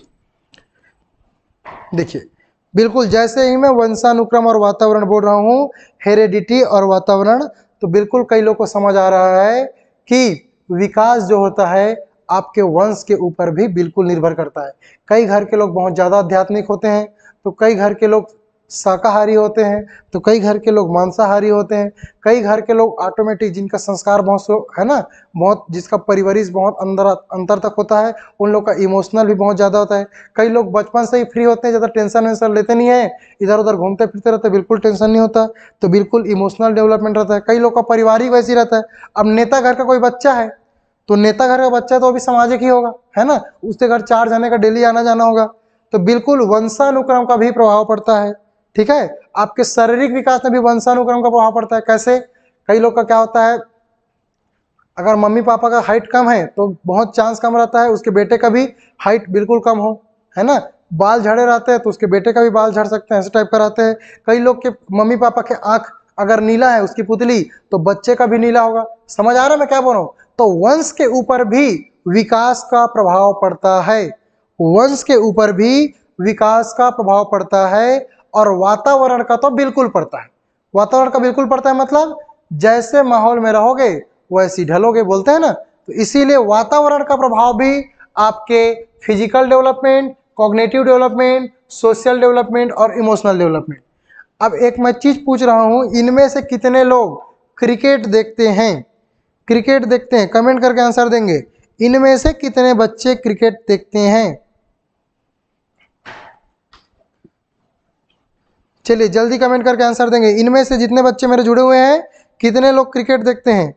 देखिए, बिल्कुल जैसे ही मैं वंशानुक्रम और वातावरण बोल रहा हूँ, हेरेडिटी और वातावरण, तो बिल्कुल कई लोग को समझ आ रहा है कि विकास जो होता है आपके वंश के ऊपर भी बिल्कुल निर्भर करता है। कई घर के लोग बहुत ज़्यादा आध्यात्मिक होते हैं, तो कई घर के लोग शाकाहारी होते हैं, तो कई घर के लोग मांसाहारी होते हैं, कई घर के लोग ऑटोमेटिक, जिनका संस्कार बहुत है ना, बहुत, जिसका परिवरिश बहुत अंतर तक होता है, उन लोग का इमोशनल भी बहुत ज़्यादा होता है। कई लोग बचपन से ही फ्री होते हैं, ज़्यादा टेंशन वेंशन लेते नहीं है, इधर उधर घूमते फिरते रहते, बिल्कुल टेंशन नहीं होता, तो बिल्कुल इमोशनल डेवलपमेंट रहता है। कई लोग का परिवार ही वैसे ही रहता है। अब नेता घर का कोई बच्चा है, तो नेता घर का बच्चा तो अभी सामाजिक ही होगा, है ना, उसके घर 4 जने का डेली आना जाना होगा, तो बिल्कुल वंशानुक्रम का भी प्रभाव पड़ता है, ठीक है। आपके शारीरिक विकास में भी वंशानुक्रम का प्रभाव पड़ता है। कैसे, कई लोग का क्या होता है, अगर मम्मी पापा का हाइट कम है तो बहुत चांस कम रहता है उसके बेटे का भी हाइट बिल्कुल कम हो, है ना। बाल झड़े रहते हैं तो उसके बेटे का भी बाल झड़ सकते हैं, ऐसे टाइप का रहते हैं। कई लोग के मम्मी पापा के आंख अगर नीला है उसकी पुतली, तो बच्चे का भी नीला होगा। समझ आ रहा है मैं क्या बोल रहा हूँ। तो वंश के ऊपर भी विकास का प्रभाव पड़ता है, वंश के ऊपर भी विकास का प्रभाव पड़ता है, और वातावरण का तो बिल्कुल पड़ता है। वातावरण का बिल्कुल पड़ता है मतलब जैसे माहौल में रहोगे वैसी ढलोगे, बोलते हैं ना। तो इसीलिए वातावरण का प्रभाव भी आपके physical development, cognitive development, social development और इमोशनल डेवलपमेंट। अब एक मैं चीज पूछ रहा हूं, इनमें से कितने लोग क्रिकेट देखते हैं, क्रिकेट देखते हैं, कमेंट करके आंसर देंगे। इनमें से कितने बच्चे क्रिकेट देखते हैं, चलिए जल्दी कमेंट करके आंसर देंगे। इनमें से जितने बच्चे मेरे जुड़े हुए हैं, कितने लोग क्रिकेट देखते हैं।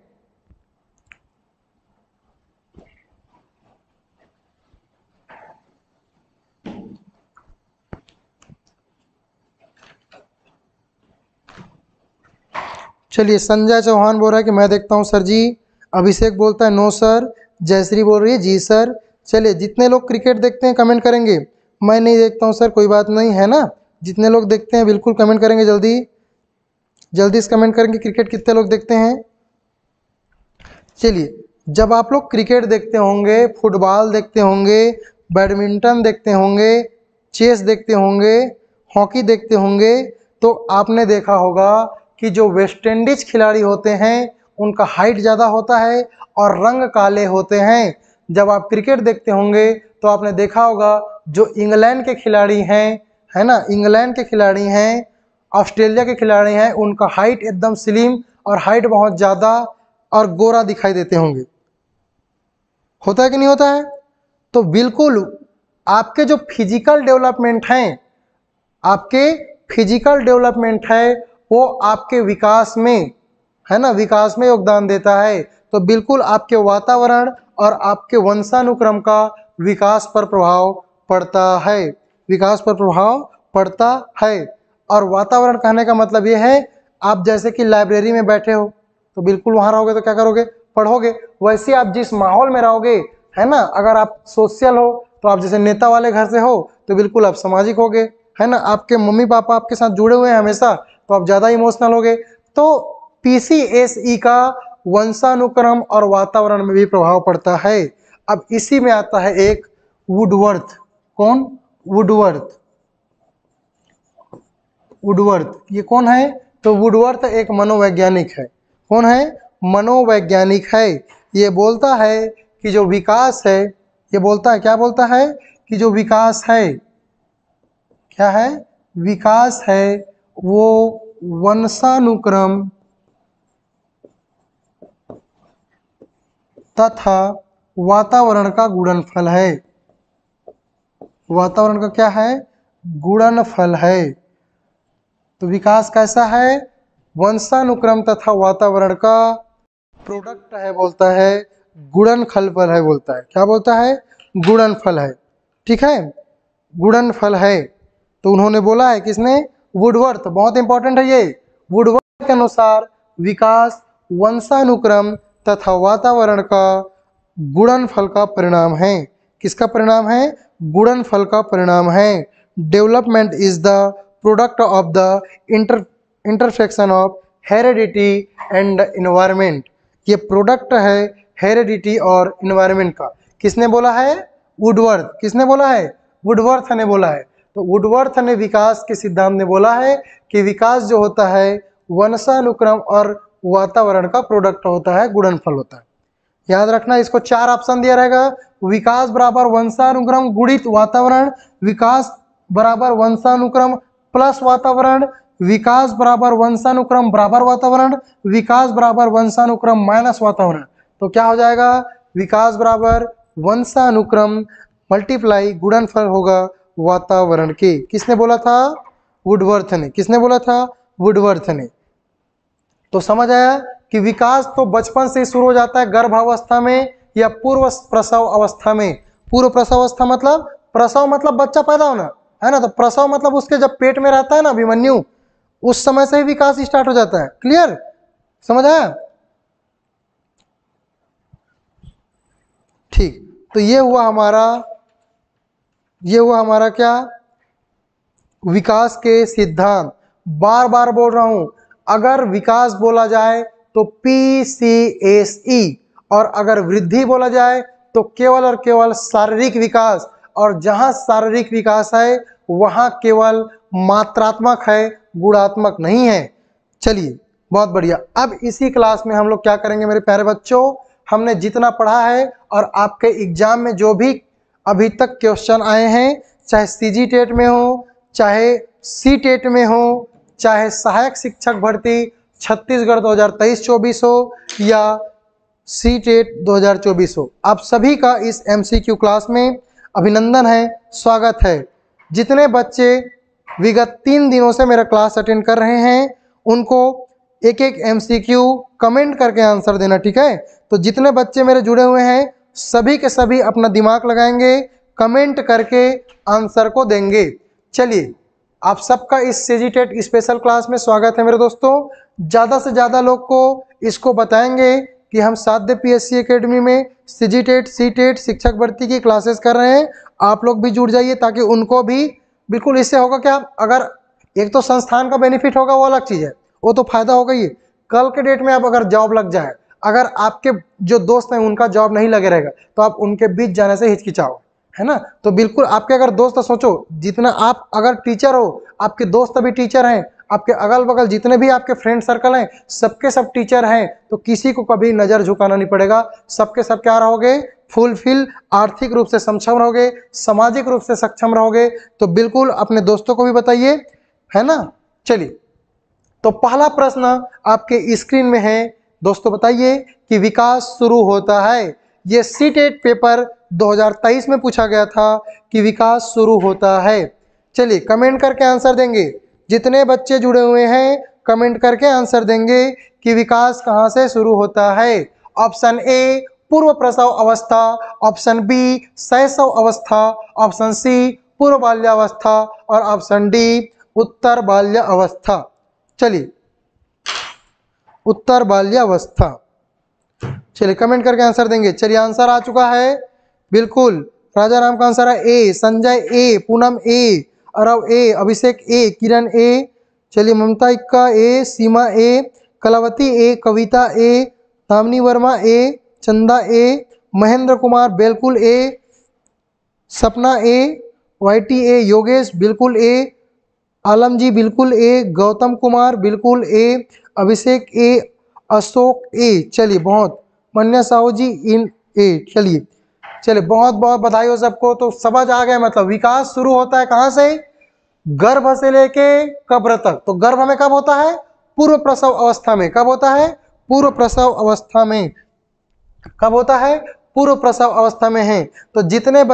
चलिए, संजय चौहान बोल रहा है कि मैं देखता हूं सर जी। अभिषेक बोलता है नो सर। जयश्री बोल रही है जी सर। चलिए, जितने लोग क्रिकेट देखते हैं कमेंट करेंगे। मैं नहीं देखता हूं सर, कोई बात नहीं, है ना। जितने लोग देखते हैं बिल्कुल कमेंट करेंगे, जल्दी जल्दी से कमेंट करेंगे क्रिकेट कितने लोग देखते हैं। चलिए, जब आप लोग क्रिकेट देखते होंगे, फुटबॉल देखते होंगे, बैडमिंटन देखते होंगे, चेस देखते होंगे, हॉकी देखते होंगे, तो आपने देखा होगा कि जो वेस्ट इंडीज खिलाड़ी होते हैं उनका हाइट ज़्यादा होता है और रंग काले होते हैं। जब आप क्रिकेट देखते होंगे तो आपने देखा होगा जो इंग्लैंड के खिलाड़ी हैं, है ना, इंग्लैंड के खिलाड़ी हैं, ऑस्ट्रेलिया के खिलाड़ी हैं, उनका हाइट एकदम स्लिम और हाइट बहुत ज़्यादा और गोरा दिखाई देते होंगे। होता है कि नहीं होता है। तो बिल्कुल आपके जो फिजिकल डेवलपमेंट हैं, आपके फिजिकल डेवलपमेंट है वो आपके विकास में, है ना, विकास में योगदान देता है। तो बिल्कुल आपके वातावरण और आपके वंशानुक्रम का विकास पर प्रभाव पड़ता है, विकास पर प्रभाव पड़ता है। और वातावरण कहने का मतलब ये है, आप जैसे कि लाइब्रेरी में बैठे हो तो बिल्कुल वहां रहोगे तो क्या करोगे, पढ़ोगे। वैसे आप जिस माहौल में रहोगे, है ना, अगर आप सोशल हो तो आप जैसे नेता वाले घर से हो तो बिल्कुल आप सामाजिक होगे, है ना। आपके मम्मी पापा आपके साथ जुड़े हुए हैं हमेशा तो आप ज़्यादा इमोशनल होगे। तो PCSE का वंशानुक्रम और वातावरण में भी प्रभाव पड़ता है। अब इसी में आता है एक वुडवर्थ। कौन? वुडवर्थ। वुडवर्थ ये कौन है? तो वुडवर्थ एक मनोवैज्ञानिक है। कौन है? मनोवैज्ञानिक है। ये बोलता है कि जो विकास है, ये बोलता है, क्या बोलता है कि जो विकास है, क्या है? विकास है वो वंशानुक्रम तथा वातावरण का गुणनफल है। वातावरण का क्या है? गुणनफल है। तो विकास कैसा है? वंशानुक्रम तथा वातावरण का प्रोडक्ट है, बोलता है गुणनफल है, बोलता है क्या बोलता है? गुणनफल है। ठीक है, गुणनफल है। तो उन्होंने बोला है, किसने? वुडवर्थ। बहुत इंपॉर्टेंट है ये। वुडवर्थ के अनुसार विकास वंशानुक्रम तथा वातावरण का गुणनफल का परिणाम है। किसका परिणाम है? गुणनफल का परिणाम है। Development is the product of the intersection of heredity and environment. ये प्रोडक्ट है हेरिडिटी और इन्वायरमेंट का। किसने बोला है? वुडवर्थ। किसने बोला है? वुडवर्थ ने बोला है। तो वुडवर्थ ने विकास के सिद्धांत में बोला है कि विकास जो होता है वंशानुक्रम और वातावरण का प्रोडक्ट होता है, गुणनफल होता है। याद रखना, इसको 4 ऑप्शन दिया रहेगा। विकास बराबर वंशानुक्रम गुणित वातावरण, विकास बराबर वंशानुक्रम प्लस वातावरण, विकास बराबर वंशानुक्रम बराबर वातावरण, विकास बराबर वंशानुक्रम माइनस वातावरण। तो क्या हो जाएगा? विकास बराबर वंशानुक्रम मल्टीप्लाई गुणनफल होगा वातावरण के। किसने बोला था? वुडवर्थ ने। किसने बोला था? वुडवर्थ ने। तो समझ आया कि विकास तो बचपन से ही शुरू हो जाता है, गर्भावस्था में या पूर्व प्रसव अवस्था में। पूर्व प्रसव अवस्था मतलब, प्रसव मतलब बच्चा पैदा होना, है ना। तो प्रसव मतलब उसके जब पेट में रहता है ना अभिमन्यु, उस समय से ही विकास स्टार्ट हो जाता है। क्लियर? समझ आया? ठीक। तो ये हुआ हमारा क्या? विकास के सिद्धांत। बार बार बोल रहा हूं, अगर विकास बोला जाए तो PCSE, और अगर वृद्धि बोला जाए तो केवल और केवल शारीरिक विकास। और जहां शारीरिक विकास है वहां केवल मात्रात्मक है, गुणात्मक नहीं है। चलिए, बहुत बढ़िया। अब इसी क्लास में हम लोग क्या करेंगे मेरे प्यारे बच्चों, हमने जितना पढ़ा है और आपके एग्जाम में जो भी अभी तक क्वेश्चन आए हैं, चाहे CG टेट में हो, चाहे C टेट में हो, चाहे सहायक शिक्षक भर्ती छत्तीसगढ़ 2023-24 हो या C टेट 2024 हो, आप सभी का इस MCQ क्लास में अभिनंदन है, स्वागत है। जितने बच्चे विगत 3 दिनों से मेरा क्लास अटेंड कर रहे हैं उनको एक एक MCQ कमेंट करके आंसर देना, ठीक है। तो जितने बच्चे मेरे जुड़े हुए हैं सभी के सभी अपना दिमाग लगाएंगे, कमेंट करके आंसर को देंगे। चलिए, आप सबका इस CG टेट स्पेशल क्लास में स्वागत है मेरे दोस्तों। ज़्यादा से ज़्यादा लोग को इसको बताएंगे कि हम साध्य PSC एकेडमी में CG टेट C टेट शिक्षक भर्ती की क्लासेस कर रहे हैं। आप लोग भी जुड़ जाइए ताकि उनको भी बिल्कुल, इससे होगा क्या, अगर एक तो संस्थान का बेनिफिट होगा वो अलग चीज़ है, वो तो फायदा होगा ही। कल के डेट में आप अगर जॉब लग जाए, अगर आपके जो दोस्त हैं उनका जॉब नहीं लगे रहेगा तो आप उनके बीच जाने से हिचकिचाओ, है ना। तो बिल्कुल आपके अगर दोस्त, सोचो जितना आप अगर टीचर हो, आपके दोस्त भी टीचर हैं, आपके अगल बगल जितने भी आपके फ्रेंड सर्कल हैं सबके सब टीचर हैं, तो किसी को कभी नज़र झुकाना नहीं पड़ेगा। सबके सब क्या रहोगे? फुलफिल, आर्थिक रूप से सक्षम रहोगे, सामाजिक रूप से सक्षम रहोगे। तो बिल्कुल अपने दोस्तों को भी बताइए, है ना। चलिए, तो पहला प्रश्न आपके स्क्रीन में है दोस्तों, बताइए कि विकास शुरू होता है। ये C टेट पेपर 2023 में पूछा गया था कि विकास शुरू होता है। चलिए, कमेंट करके आंसर देंगे। जितने बच्चे जुड़े हुए हैं कमेंट करके आंसर देंगे कि विकास कहाँ से शुरू होता है। ऑप्शन ए पूर्व प्रसव अवस्था, ऑप्शन बी शैशव अवस्था, ऑप्शन सी पूर्व बाल्यावस्था और ऑप्शन डी उत्तर बाल्यावस्था। चलिए उत्तर बाल्यावस्था, चलिए कमेंट करके आंसर देंगे। चलिए आंसर आ चुका है, बिल्कुल राजा राम का आंसर है ए, संजय ए, पूनम ए, अरव ए, अभिषेक ए, किरण ए, चलिए ममता इक्का ए, सीमा ए, कलावती ए, कविता ए, धामनी वर्मा ए, चंदा ए, महेंद्र कुमार बिल्कुल ए, सपना ए, वाईटी ए, योगेश बिल्कुल ए, आलम जी बिल्कुल ए, गौतम कुमार बिल्कुल ए, अभिषेक ए, अशोक ए, चलिए बहुत, मन्या साहू जी इन ए, चलिए चलिए बहुत बहुत बधाई हो सबको। तो समझ आ गया, मतलब विकास शुरू होता है कहाँ से, गर्भ से लेके कब्र तक। तो गर्भ में कब होता है, पूर्व प्रसव अवस्था में। कब होता है, पूर्व प्रसव अवस्था में। कब होता है, पूर्व प्रसव अवस्था में है। तो जितने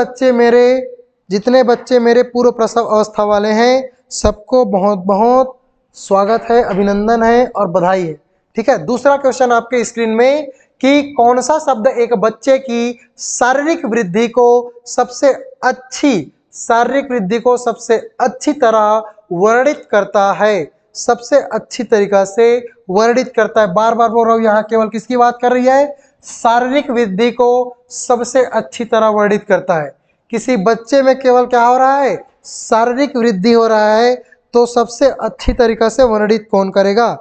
बच्चे मेरे पूर्व प्रसव अवस्था वाले हैं सबको बहुत बहुत स्वागत है, अभिनंदन है और बधाई है। ठीक है, दूसरा क्वेश्चन आपके स्क्रीन में कि कौन सा शब्द एक बच्चे की शारीरिक वृद्धि को सबसे अच्छी तरह वर्णित करता है, सबसे अच्छी तरीका से वर्णित करता है। बार बार बोल रहा हूं, यहाँ केवल किसकी बात कर रही है, शारीरिक वृद्धि को सबसे अच्छी तरह वर्णित करता है। किसी बच्चे में केवल क्या हो रहा है, शारीरिक वृद्धि हो रहा है, तो सबसे अच्छी तरीका से वर्णित कौन करेगा।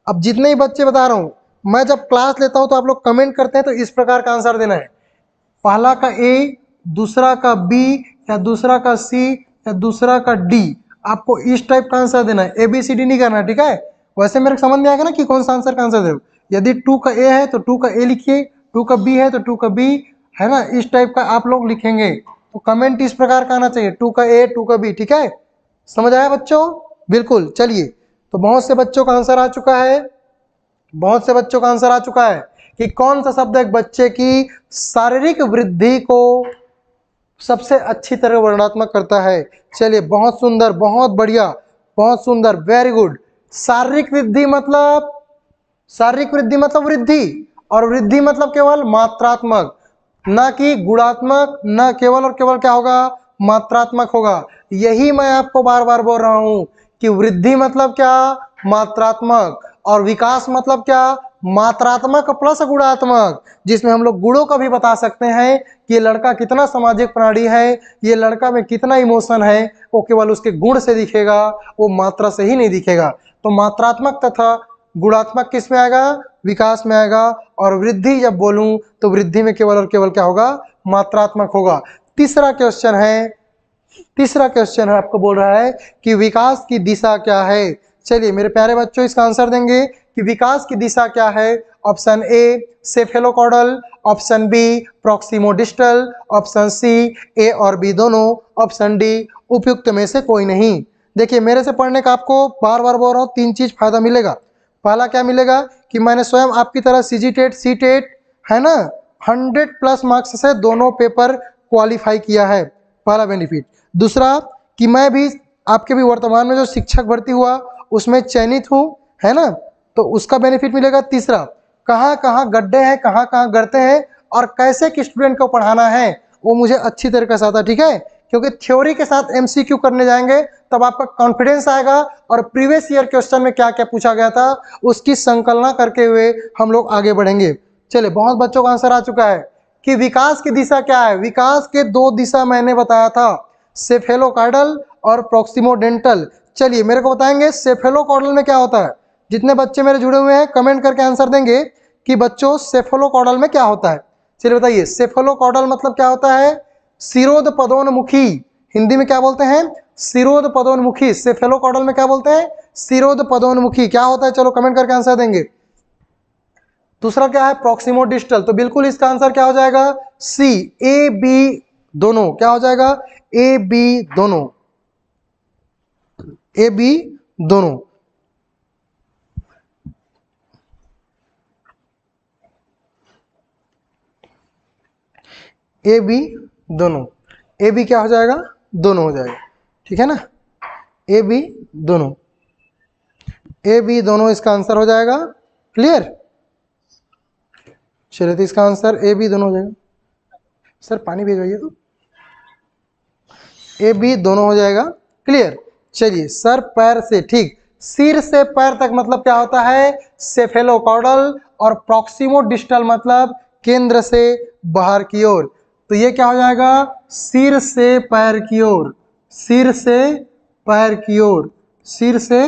अब जितने ही बच्चे बता रहा हूं, मैं जब क्लास लेता हूं तो आप लोग कमेंट करते हैं तो इस प्रकार का आंसर देना है, पहला का ए, दूसरा का बी, या दूसरा का सी, या दूसरा का डी। आपको इस टाइप का आंसर देना है, ए बी सी डी नहीं करना, ठीक है। वैसे मेरे समझ में आएगा ना कि कौन सा आंसर का आंसर दे। यदि 2 का ए है तो 2 का ए लिखिए, 2 का बी है तो 2 का बी, है ना, इस टाइप का आप लोग लिखेंगे। तो कमेंट इस प्रकार का आना चाहिए, 2 का ए, 2 का बी, ठीक है। समझ आया बच्चों, बिल्कुल। चलिए, तो बहुत से बच्चों का आंसर आ चुका है, कि कौन सा शब्द एक बच्चे की शारीरिक वृद्धि को सबसे अच्छी तरह वर्णनात्मक करता है। चलिए, बहुत सुंदर, बहुत बढ़िया, बहुत सुंदर, वेरी गुड। शारीरिक वृद्धि मतलब वृद्धि, और वृद्धि मतलब केवल मात्रात्मक, ना कि गुणात्मक, ना केवल और केवल क्या होगा, मात्रात्मक होगा। यही मैं आपको बार बार बोल रहा हूं कि वृद्धि मतलब क्या, मात्रात्मक, और विकास मतलब क्या, मात्रात्मक प्लस गुणात्मक, जिसमें हम लोग गुणों का भी बता सकते हैं कि ये लड़का कितना सामाजिक प्राणी है, ये लड़का में कितना इमोशन है, वो केवल उसके गुण से दिखेगा, वो मात्रा से ही नहीं दिखेगा। तो मात्रात्मक तथा गुणात्मक किस में आएगा, विकास में आएगा। और वृद्धि जब बोलूं तो वृद्धि में केवल और केवल क्या होगा, मात्रात्मक होगा। तीसरा क्वेश्चन है, आपको बोल रहा है कि विकास की दिशा क्या है। चलिए मेरे प्यारे बच्चों, इसका आंसर देंगे कि विकास की दिशा क्या है। Option A cephalocaudal, option B proximodistal, option C A और बी दोनों, ऑप्शन डी उपयुक्त में से कोई नहीं। देखिए, मेरे से पढ़ने का आपको बार बार बोल रहा हूँ, 3 चीज फायदा मिलेगा। पहला क्या मिलेगा कि मैंने स्वयं आपकी तरह सीजीटेट, सीटेट, है ना, 100+ मार्क्स से दोनों पेपर क्वालिफाई किया है, पहला बेनिफिट। दूसरा कि मैं भी आपके भी वर्तमान में जो शिक्षक भर्ती हुआ उसमें चयनित हूँ, है ना, तो उसका बेनिफिट मिलेगा। तीसरा, कहाँ कहाँ गड्ढे हैं, कहाँ कहाँ गर्ते हैं, और कैसे कि स्टूडेंट को पढ़ाना है वो मुझे अच्छी तरीके से आता, ठीक है। क्योंकि थ्योरी के साथ एमसीक्यू करने जाएंगे तब आपका कॉन्फिडेंस आएगा, और प्रीवियस ईयर क्वेश्चन में क्या क्या पूछा गया था उसकी संकलना करके हुए हम लोग आगे बढ़ेंगे। चलिए, बहुत बच्चों का आंसर आ चुका है कि विकास की दिशा क्या है। विकास के 2 दिशा मैंने बताया था, सेफेलोकार्डल और प्रॉक्सिमोडेंटल। चलिए मेरे को बताएंगे सेफेलोकॉर्डल में क्या होता है। जितने बच्चे मेरे जुड़े हुए हैं कमेंट करके आंसर देंगे कि बच्चों सेफेलोकॉर्डल में क्या होता है। चलिए बताइए, सेफेलोकॉर्डल मतलब क्या होता है, सिरोध पदोन्मुखी। हिंदी में क्या बोलते हैं, सिरोध पदोन्मुखी। सेफेलोकॉर्डल में क्या बोलते हैं, सिरोध पदोन्मुखी। क्या होता है, चलो कमेंट करके आंसर देंगे। दूसरा क्या है, प्रॉक्सिमोडिस्टल। तो बिल्कुल इसका आंसर क्या हो जाएगा, सी, ए बी दोनों। क्या हो जाएगा, ए बी दोनों, ए बी दोनों। ए बी दोनों, ए बी क्या हो जाएगा, दोनों हो जाएगा, ठीक है ना, ए बी दोनों। ए बी दोनों इसका आंसर हो जाएगा। क्लियर? चलिए तो इसका आंसर ए बी दोनों हो जाएगा। सर पानी भेजवाइए तो। ए बी दोनों हो जाएगा। क्लियर? चलिए सर पैर से, ठीक, सिर से पैर तक मतलब क्या होता है? सेफेलोकॉर्डल, और प्रॉक्सिमो डिस्टल मतलब केंद्र से बाहर की ओर। तो ये क्या हो जाएगा? सिर से पैर की ओर, सिर से पैर की ओर, सिर से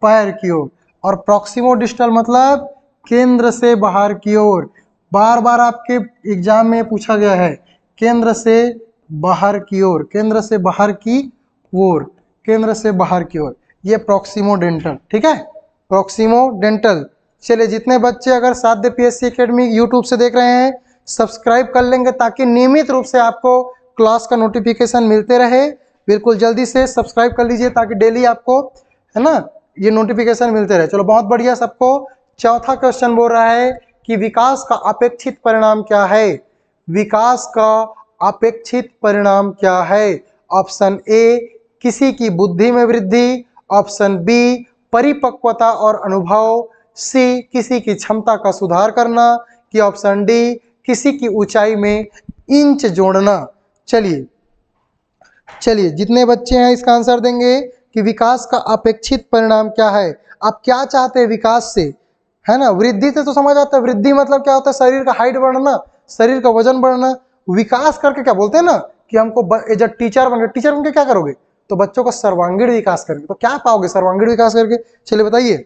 पैर की ओर। और प्रॉक्सिमो डिस्टल मतलब केंद्र से बाहर की ओर। बार बार आपके एग्जाम में पूछा गया है, केंद्र से बाहर की ओर, केंद्र से बाहर की ओर, केंद्र से बाहर की ओर, ये प्रॉक्सिमो डेंटल। ठीक है, प्रॉक्सिमो डेंटल। चलिए जितने बच्चे अगर साध्य पीएससी एकेडमी यूट्यूब से देख रहे हैं, सब्सक्राइब कर लेंगे ताकि नियमित रूप से आपको क्लास का नोटिफिकेशन मिलते रहे। बिल्कुल जल्दी से सब्सक्राइब कर लीजिए ताकि डेली आपको, है ना, ये नोटिफिकेशन मिलते रहे। चलो बहुत बढ़िया सबको। चौथा क्वेश्चन बोल रहा है कि विकास का अपेक्षित परिणाम क्या है? विकास का अपेक्षित परिणाम क्या है? ऑप्शन ए किसी की बुद्धि में वृद्धि, ऑप्शन बी परिपक्वता और अनुभव, सी किसी की क्षमता का सुधार करना, कि ऑप्शन डी किसी की ऊंचाई में इंच जोड़ना। चलिए चलिए जितने बच्चे हैं इसका आंसर देंगे कि विकास का अपेक्षित परिणाम क्या है। आप क्या चाहते हैं विकास से, है ना? वृद्धि से तो समझ आता है, वृद्धि मतलब क्या होता है? शरीर का हाइट बढ़ना, शरीर का वजन बढ़ना। विकास करके क्या बोलते हैं ना कि हमको एज अ टीचर बन गए, टीचर बन के क्या करोगे? तो बच्चों का सर्वांगीण विकास करके। तो क्या पाओगे सर्वांगीण विकास करके? चलिए बताइए।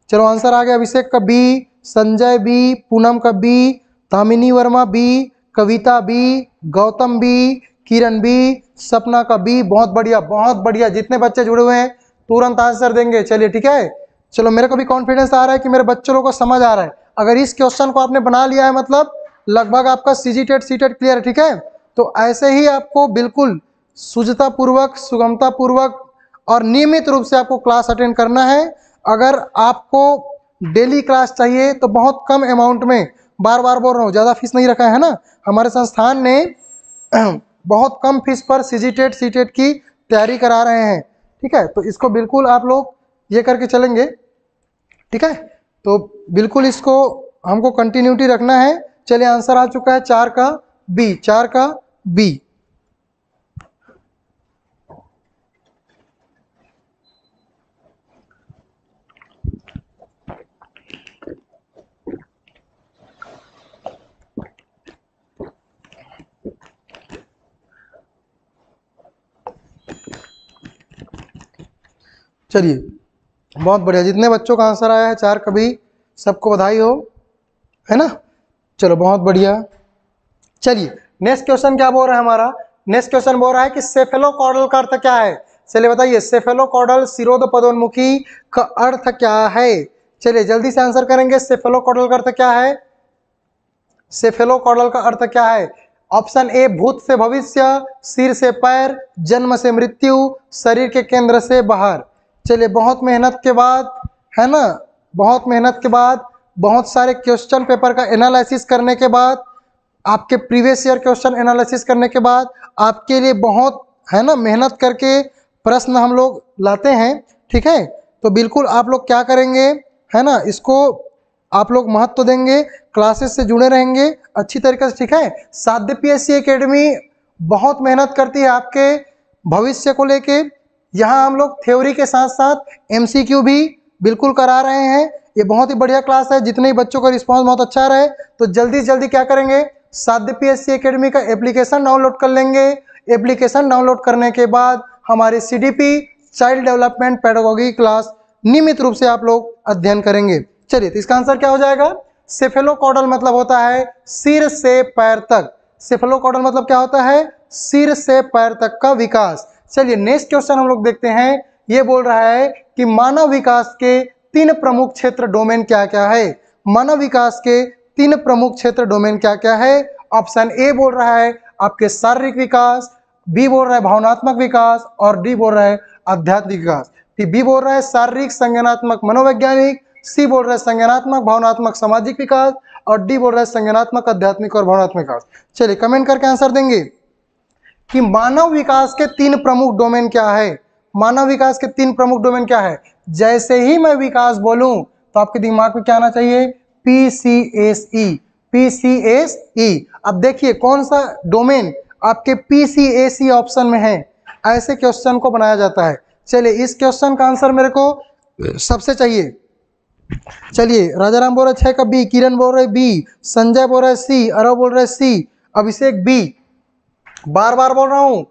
चलो आंसर आ गया। अभिषेक का बी, संजय बी, पूनम का बी, तामिनी वर्मा बी, कविता बी, गौतम बी, किरण बी, सपना का बी। बहुत बढ़िया, बहुत बढ़िया। जितने बच्चे जुड़े हुए हैं तुरंत आंसर देंगे। चलिए ठीक है। चलो मेरे को भी कॉन्फिडेंस आ रहा है कि मेरे बच्चों लोगों को समझ आ रहा है। अगर इस क्वेश्चन को आपने बना लिया है मतलब लगभग आपका सीजीटेट सीटेट क्लियर है। ठीक है, तो ऐसे ही आपको बिल्कुल सुजता पूर्वक, सुगमता पूर्वक और नियमित रूप से आपको क्लास अटेंड करना है। अगर आपको डेली क्लास चाहिए तो बहुत कम अमाउंट में, बार बार बोल रहा हूँ, ज़्यादा फीस नहीं रखा है ना हमारे संस्थान ने, बहुत कम फीस पर सीजीटेट सीटेट की तैयारी करा रहे हैं। ठीक है, तो इसको बिल्कुल आप लोग ये करके चलेंगे। ठीक है, तो बिल्कुल इसको हमको कंटिन्यूटी रखना है। चलिए आंसर आ चुका है 4 का बी, 4 का बी। चलिए बहुत बढ़िया, जितने बच्चों का आंसर आया है 4 का बी, सबको बधाई हो, है ना? चलो बहुत बढ़िया। चलिए नेक्स्ट क्वेश्चन क्या बोल रहा है हमारा? नेक्स्ट क्वेश्चन बोल रहा है कि सेफेलोकॉर्डल का अर्थ क्या है? चलिए बताइए, सेफेलोकॉर्डल शिरोधपदोन्मुखी का अर्थ क्या है? चलिए जल्दी से आंसर करेंगे। सेफेलोकॉर्डल का अर्थ क्या है? सेफेलोकॉर्डल का अर्थ क्या है? ऑप्शन ए भूत से भविष्य, सिर से पैर, जन्म से मृत्यु, शरीर के केंद्र से बाहर। चलिए बहुत मेहनत के बाद, है ना, बहुत मेहनत के बाद, बहुत सारे क्वेश्चन पेपर का एनालिसिस करने के बाद, आपके प्रीवियस ईयर क्वेश्चन एनालिसिस करने के बाद आपके लिए बहुत, है ना, मेहनत करके प्रश्न हम लोग लाते हैं। ठीक है, तो बिल्कुल आप लोग क्या करेंगे, है ना, इसको आप लोग महत्व देंगे, क्लासेस से जुड़े रहेंगे अच्छी तरीके से। ठीक है, साध्य पीएससी एकेडमी बहुत मेहनत करती है आपके भविष्य को लेके। यहाँ हम लोग थ्योरी के साथ साथ एमसीक्यू भी बिल्कुल करा रहे हैं। ये बहुत ही बढ़िया क्लास है। जितने ही बच्चों का रिस्पांस बहुत अच्छा रहे तो जल्दी से जल्दी क्या करेंगे, साध्य पीएससी एकेडमी का एप्लीकेशन डाउनलोड कर लेंगे। एप्लीकेशन डाउनलोड करने के बाद हमारे CDP child development pedagogy class नियमित रूप से आप लोग अध्ययन करेंगे। चलिए तो इसका आंसर क्या हो जाएगा? सेफेलोकॉर्डल मतलब होता है सिर से पैर तक। सेफेलोकॉर्डल मतलब क्या होता है? सिर से पैर तक का विकास। चलिए नेक्स्ट क्वेश्चन हम लोग देखते हैं। ये बोल रहा है कि मानव विकास के 3 प्रमुख क्षेत्र डोमेन क्या क्या है? मानव विकास के 3 प्रमुख क्षेत्र डोमेन क्या क्या है? ऑप्शन ए बोल रहा है आपके शारीरिक विकास, बी बोल रहा है भावनात्मक विकास, और डी बोल रहा है आध्यात्मिक विकास। बी बोल रहा है शारीरिक संज्ञानात्मक मनोवैज्ञानिक, सी बोल रहा है संज्ञानात्मक भावनात्मक सामाजिक विकास, और डी बोल रहा है संज्ञानात्मक आध्यात्मिक और भावनात्मक विकास। चलिए कमेंट करके आंसर देंगे कि मानव विकास के 3 प्रमुख डोमेन क्या है। मानव विकास के 3 प्रमुख डोमेन क्या है? जैसे ही मैं विकास बोलूं तो आपके दिमाग में क्या आना चाहिए, PCSE, PCSE। अब देखिए कौन सा डोमेन आपके PCSE ऑप्शन में है, ऐसे क्वेश्चन को बनाया जाता है। चलिए इस क्वेश्चन का आंसर मेरे को सबसे चाहिए। चलिए राजाराम बोल रहे 6 का बी, किरण बोल रहे बी, संजय बोल रहे सी, अरव बोल रहे सी, अभिषेक बी। बार बार बोल रहा हूं,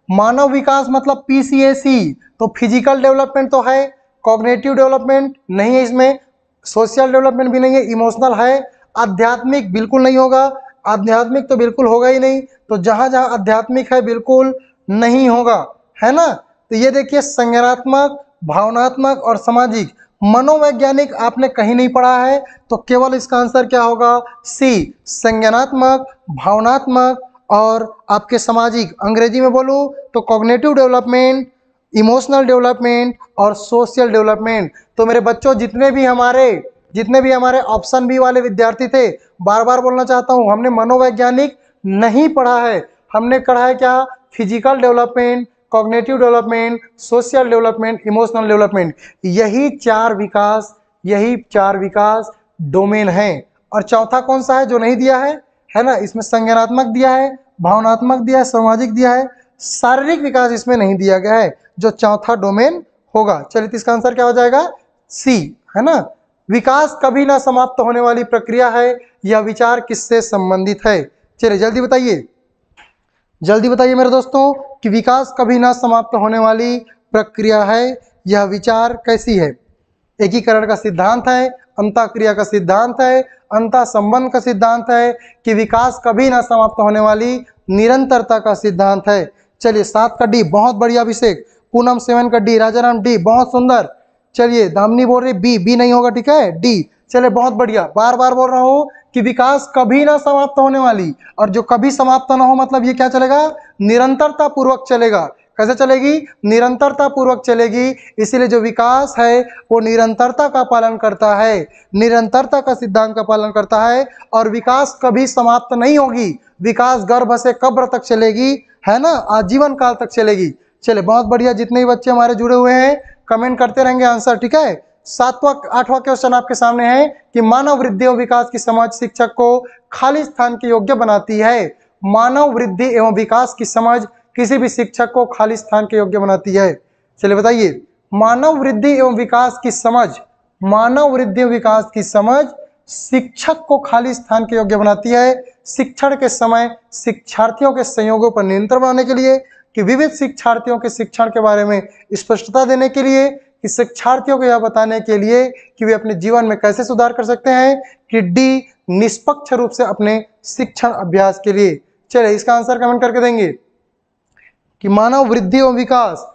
मानव विकास मतलब PCSE, तो फिजिकल डेवलपमेंट तो है, कॉग्निटिव डेवलपमेंट नहीं है इसमें, सोशल डेवलपमेंट भी नहीं है, इमोशनल है, आध्यात्मिक बिल्कुल नहीं होगा, आध्यात्मिक तो बिल्कुल होगा ही नहीं, तो जहां जहां आध्यात्मिक है बिल्कुल नहीं होगा, है ना। तो ये देखिए संज्ञानात्मक, भावनात्मक और सामाजिक, मनोवैज्ञानिक आपने कहीं नहीं पढ़ा है, तो केवल इसका आंसर क्या होगा, सी, संज्ञानात्मक, भावनात्मक और आपके सामाजिक। अंग्रेजी में बोलूं तो कॉग्निटिव डेवलपमेंट, इमोशनल डेवलपमेंट और सोशल डेवलपमेंट। तो मेरे बच्चों जितने भी हमारे ऑप्शन बी वाले विद्यार्थी थे, बार बार बोलना चाहता हूं, हमने मनोवैज्ञानिक नहीं पढ़ा है, हमने पढ़ा है क्या, physical development, cognitive development, social development, emotional development. यही चार विकास डोमेन है। और चौथा कौन सा है जो नहीं दिया है ना, इसमें संज्ञानात्मक दिया है, भावनात्मक दिया है, सामाजिक दिया है, शारीरिक विकास इसमें नहीं दिया गया है, जो चौथा डोमेन होगा। चलिए इसका आंसर क्या हो जाएगा, सी, है ना। विकास कभी ना समाप्त होने वाली प्रक्रिया है, यह विचार किससे संबंधित है। चलिए जल्दी बताइए मेरे दोस्तों कि विकास कभी ना समाप्त होने वाली प्रक्रिया है, यह विचार कैसी है। एकीकरण का सिद्धांत है, अंतःक्रिया का सिद्धांत है, अंतः संबंध का सिद्धांत है, कि विकास कभी ना समाप्त होने वाली निरंतरता का सिद्धांत है। चलिए 7 का डी, बहुत बढ़िया अभिषेक। पूनम 7 का डी, राजाराम डी, बहुत सुंदर। चलिए दामिनी बोल रही बी नहीं होगा, ठीक है, डी। चलिए बहुत बढ़िया। बार बार बोल रहा हूं कि विकास कभी ना समाप्त होने वाली, और जो कभी समाप्त ना हो मतलब ये क्या चलेगा, निरंतरता पूर्वक चलेगा। कैसे चलेगी, निरंतरता पूर्वक चलेगी। इसीलिए जो विकास है वो निरंतरता का पालन करता है, निरंतरता का सिद्धांत का पालन करता है, और विकास कभी समाप्त नहीं होगी। विकास गर्भ से कब्र तक चलेगी, है ना, आजीवन काल तक चलेगी। चलिए बहुत बढ़िया, जितने भी बच्चे हमारे जुड़े हुए हैं कमेंट करते रहेंगे आंसर, ठीक है। 8वां क्वेश्चन आपके सामने है कि मानव वृद्धि और विकास की समझ शिक्षक को खाली स्थान के योग्य बनाती है। मानव वृद्धि एवं विकास की समझ किसी भी शिक्षक को खाली स्थान के योग्य बनाती है। चलिए बताइए, मानव वृद्धि एवं विकास की समझ, मानव वृद्धि एवं विकास की समझ शिक्षक को खाली स्थान के योग्य बनाती है। शिक्षण के समय शिक्षार्थियों के संयोगों पर नियंत्रण बनाने के लिए, कि विविध शिक्षार्थियों के शिक्षण के बारे में स्पष्टता देने के लिए, कि शिक्षार्थियों को यह बताने के लिए कि वे अपने जीवन में कैसे सुधार कर सकते हैं, कि डी, निष्पक्ष रूप से अपने शिक्षण अभ्यास के लिए। चलिए इसका आंसर कमेंट करके देंगे कि मानव वृद्धि और विकास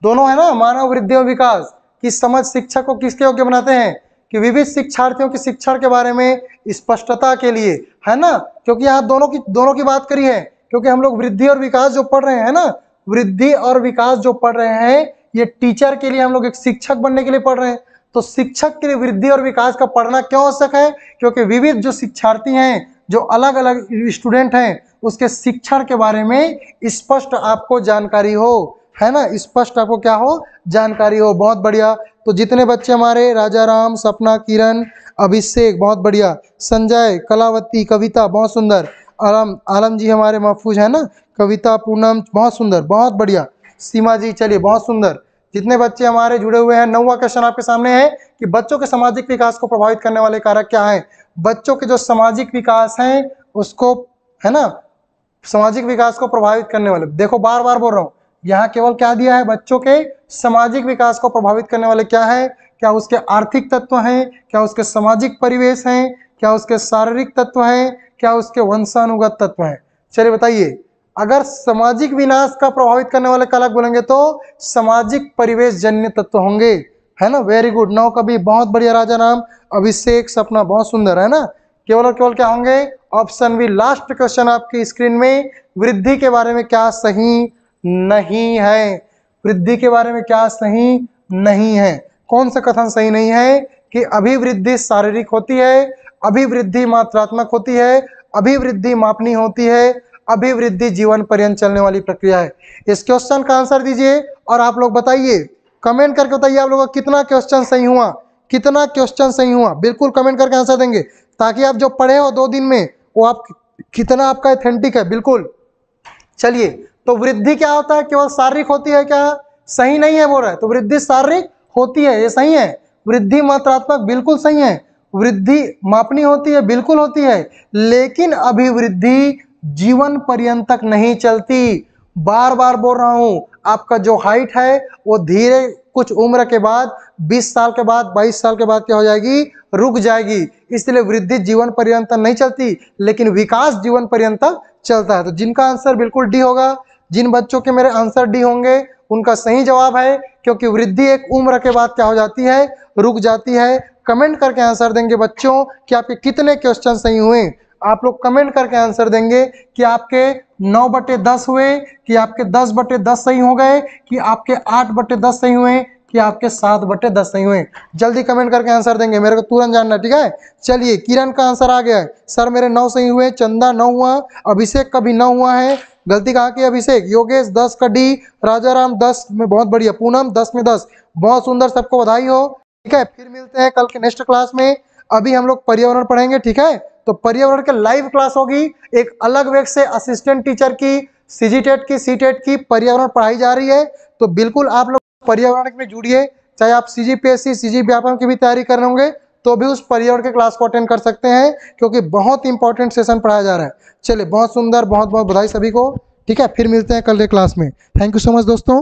दोनों है ना, मानव वृद्धि और विकास की समझ शिक्षक को किसके योग्य बनाते हैं, कि विविध शिक्षार्थियों के शिक्षण के बारे में स्पष्टता के लिए, है ना। क्योंकि यहाँ दोनों की बात करी है, क्योंकि हम लोग वृद्धि और विकास जो पढ़ रहे हैं ना, वृद्धि और विकास जो पढ़ रहे हैं, ये टीचर के लिए हम लोग एक शिक्षक बनने के लिए पढ़ रहे हैं। तो शिक्षक के लिए वृद्धि और विकास का पढ़ना क्यों आवश्यक है, क्योंकि विविध जो शिक्षार्थी हैं, जो अलग अलग स्टूडेंट हैं, उसके शिक्षण के बारे में स्पष्ट आपको जानकारी हो, है ना, स्पष्ट आपको क्या हो, जानकारी हो। बहुत बढ़िया। तो जितने बच्चे हमारे, राजाराम, सपना, किरण, अभिषेक, बहुत बढ़िया, संजय, कलावती, कविता, बहुत सुंदर, आलम जी हमारे महफूज है ना, कविता, पूनम, बहुत सुंदर, बहुत बढ़िया, सीमा जी, चलिए बहुत सुंदर। जितने बच्चे हमारे जुड़े हुए हैं, 9वां क्वेश्चन आपके सामने है कि बच्चों के सामाजिक विकास को प्रभावित करने वाले कारक क्या हैं। बच्चों के जो सामाजिक विकास हैं उसको, है ना, सामाजिक विकास को प्रभावित करने वाले, देखो बार बार बोल रहा हूँ, यहाँ केवल क्या दिया है, बच्चों के सामाजिक विकास को प्रभावित करने वाले क्या है, क्या उसके आर्थिक तत्व हैं, क्या उसके सामाजिक परिवेश हैं, क्या उसके शारीरिक तत्व हैं, क्या उसके वंशानुगत तत्व हैं। चलिए बताइए, अगर सामाजिक विनाश का प्रभावित करने वाले कारक बोलेंगे तो सामाजिक परिवेश जन्य तत्व होंगे, है ना। वेरी गुड, 9 का भी, बहुत बढ़िया राजाराम, अभिषेक, सपना, बहुत सुंदर, है ना। केवल और केवल क्या होंगे, ऑप्शन बी। लास्ट क्वेश्चन आपकी स्क्रीन में, वृद्धि के बारे में क्या सही नहीं है, वृद्धि के बारे में क्या सही नहीं है। कौन सा कथन सही नहीं है, कि अभिवृद्धि शारीरिक होती है, अभिवृद्धि मात्रात्मक होती है, अभिवृद्धि मापनीय होती है, अभिवृद्धि जीवन पर्यंत चलने वाली प्रक्रिया है। इस क्वेश्चन का आंसर दीजिए और आप लोग बताइए कमेंट करके बताइए आप लोगों का कितना क्वेश्चन सही हुआ, कितना क्वेश्चन सही हुआ, बिल्कुल कमेंट करके आंसर देंगे, ताकि आप जो पढ़े हो 2 दिन में वो आप कितना आपका ऑथेंटिक है। बिल्कुल। चलिए, तो वृद्धि क्या होता है, केवल शारीरिक होती है क्या? सही नहीं है बोल रहा है, तो वृद्धि शारीरिक होती है, ये सही है। वृद्धि मात्रात्मक, बिल्कुल सही है। वृद्धि मापनीय होती है, बिल्कुल होती है, लेकिन अभिवृद्धि जीवन पर्यंत तक नहीं चलती। बार बार बोल रहा हूं, आपका जो हाइट है वो धीरे कुछ उम्र के बाद 20 साल के बाद 22 साल के बाद क्या हो जाएगी, रुक जाएगी। इसलिए वृद्धि जीवन पर्यंत नहीं चलती, लेकिन विकास जीवन पर्यंत चलता है। तो जिनका आंसर बिल्कुल डी होगा, जिन बच्चों के मेरे आंसर डी होंगे उनका सही जवाब है, क्योंकि वृद्धि एक उम्र के बाद क्या हो जाती है, रुक जाती है। कमेंट करके आंसर देंगे बच्चों कि आपके कितने क्वेश्चन सही हुए। आप लोग कमेंट करके आंसर देंगे कि आपके 9/10 हुए, कि आपके 10/10 सही हो गए, कि आपके 8/10 सही हुए, कि आपके 7/10 सही हुए। जल्दी कमेंट करके आंसर देंगे, मेरे को तुरंत जानना है, ठीक है। चलिए, किरण का आंसर आ गया है, सर मेरे 9 सही हुए, चंदा 9 हुआ, अभिषेक का भी 9 हुआ है। गलती कहाँ की अभिषेक? योगेश 10 का डी, राजाराम 10 में, बहुत बढ़िया, पूनम 10 में 10, बहुत सुंदर, सबको बधाई हो। ठीक है, फिर मिलते हैं कल के नेक्स्ट क्लास में। अभी हम लोग पर्यावरण पढ़ेंगे, ठीक है। तो पर्यावरण के लाइव क्लास होगी, एक अलग वेग से असिस्टेंट टीचर की, सीजीटेट की, सीटेट की पर्यावरण पढ़ाई जा रही है। तो बिल्कुल आप लोग पर्यावरण में जुड़िए, चाहे आप सीजीपीएससी, सीजी व्यापम की भी तैयारी कर रहे होंगे तो भी उस पर्यावरण के क्लास को अटेंड कर सकते हैं, क्योंकि बहुत इंपॉर्टेंट सेशन पढ़ाया जा रहा है। चलिए, बहुत सुंदर, बहुत बहुत बधाई सभी को। ठीक है, फिर मिलते हैं कल के क्लास में। थैंक यू सो मच दोस्तों।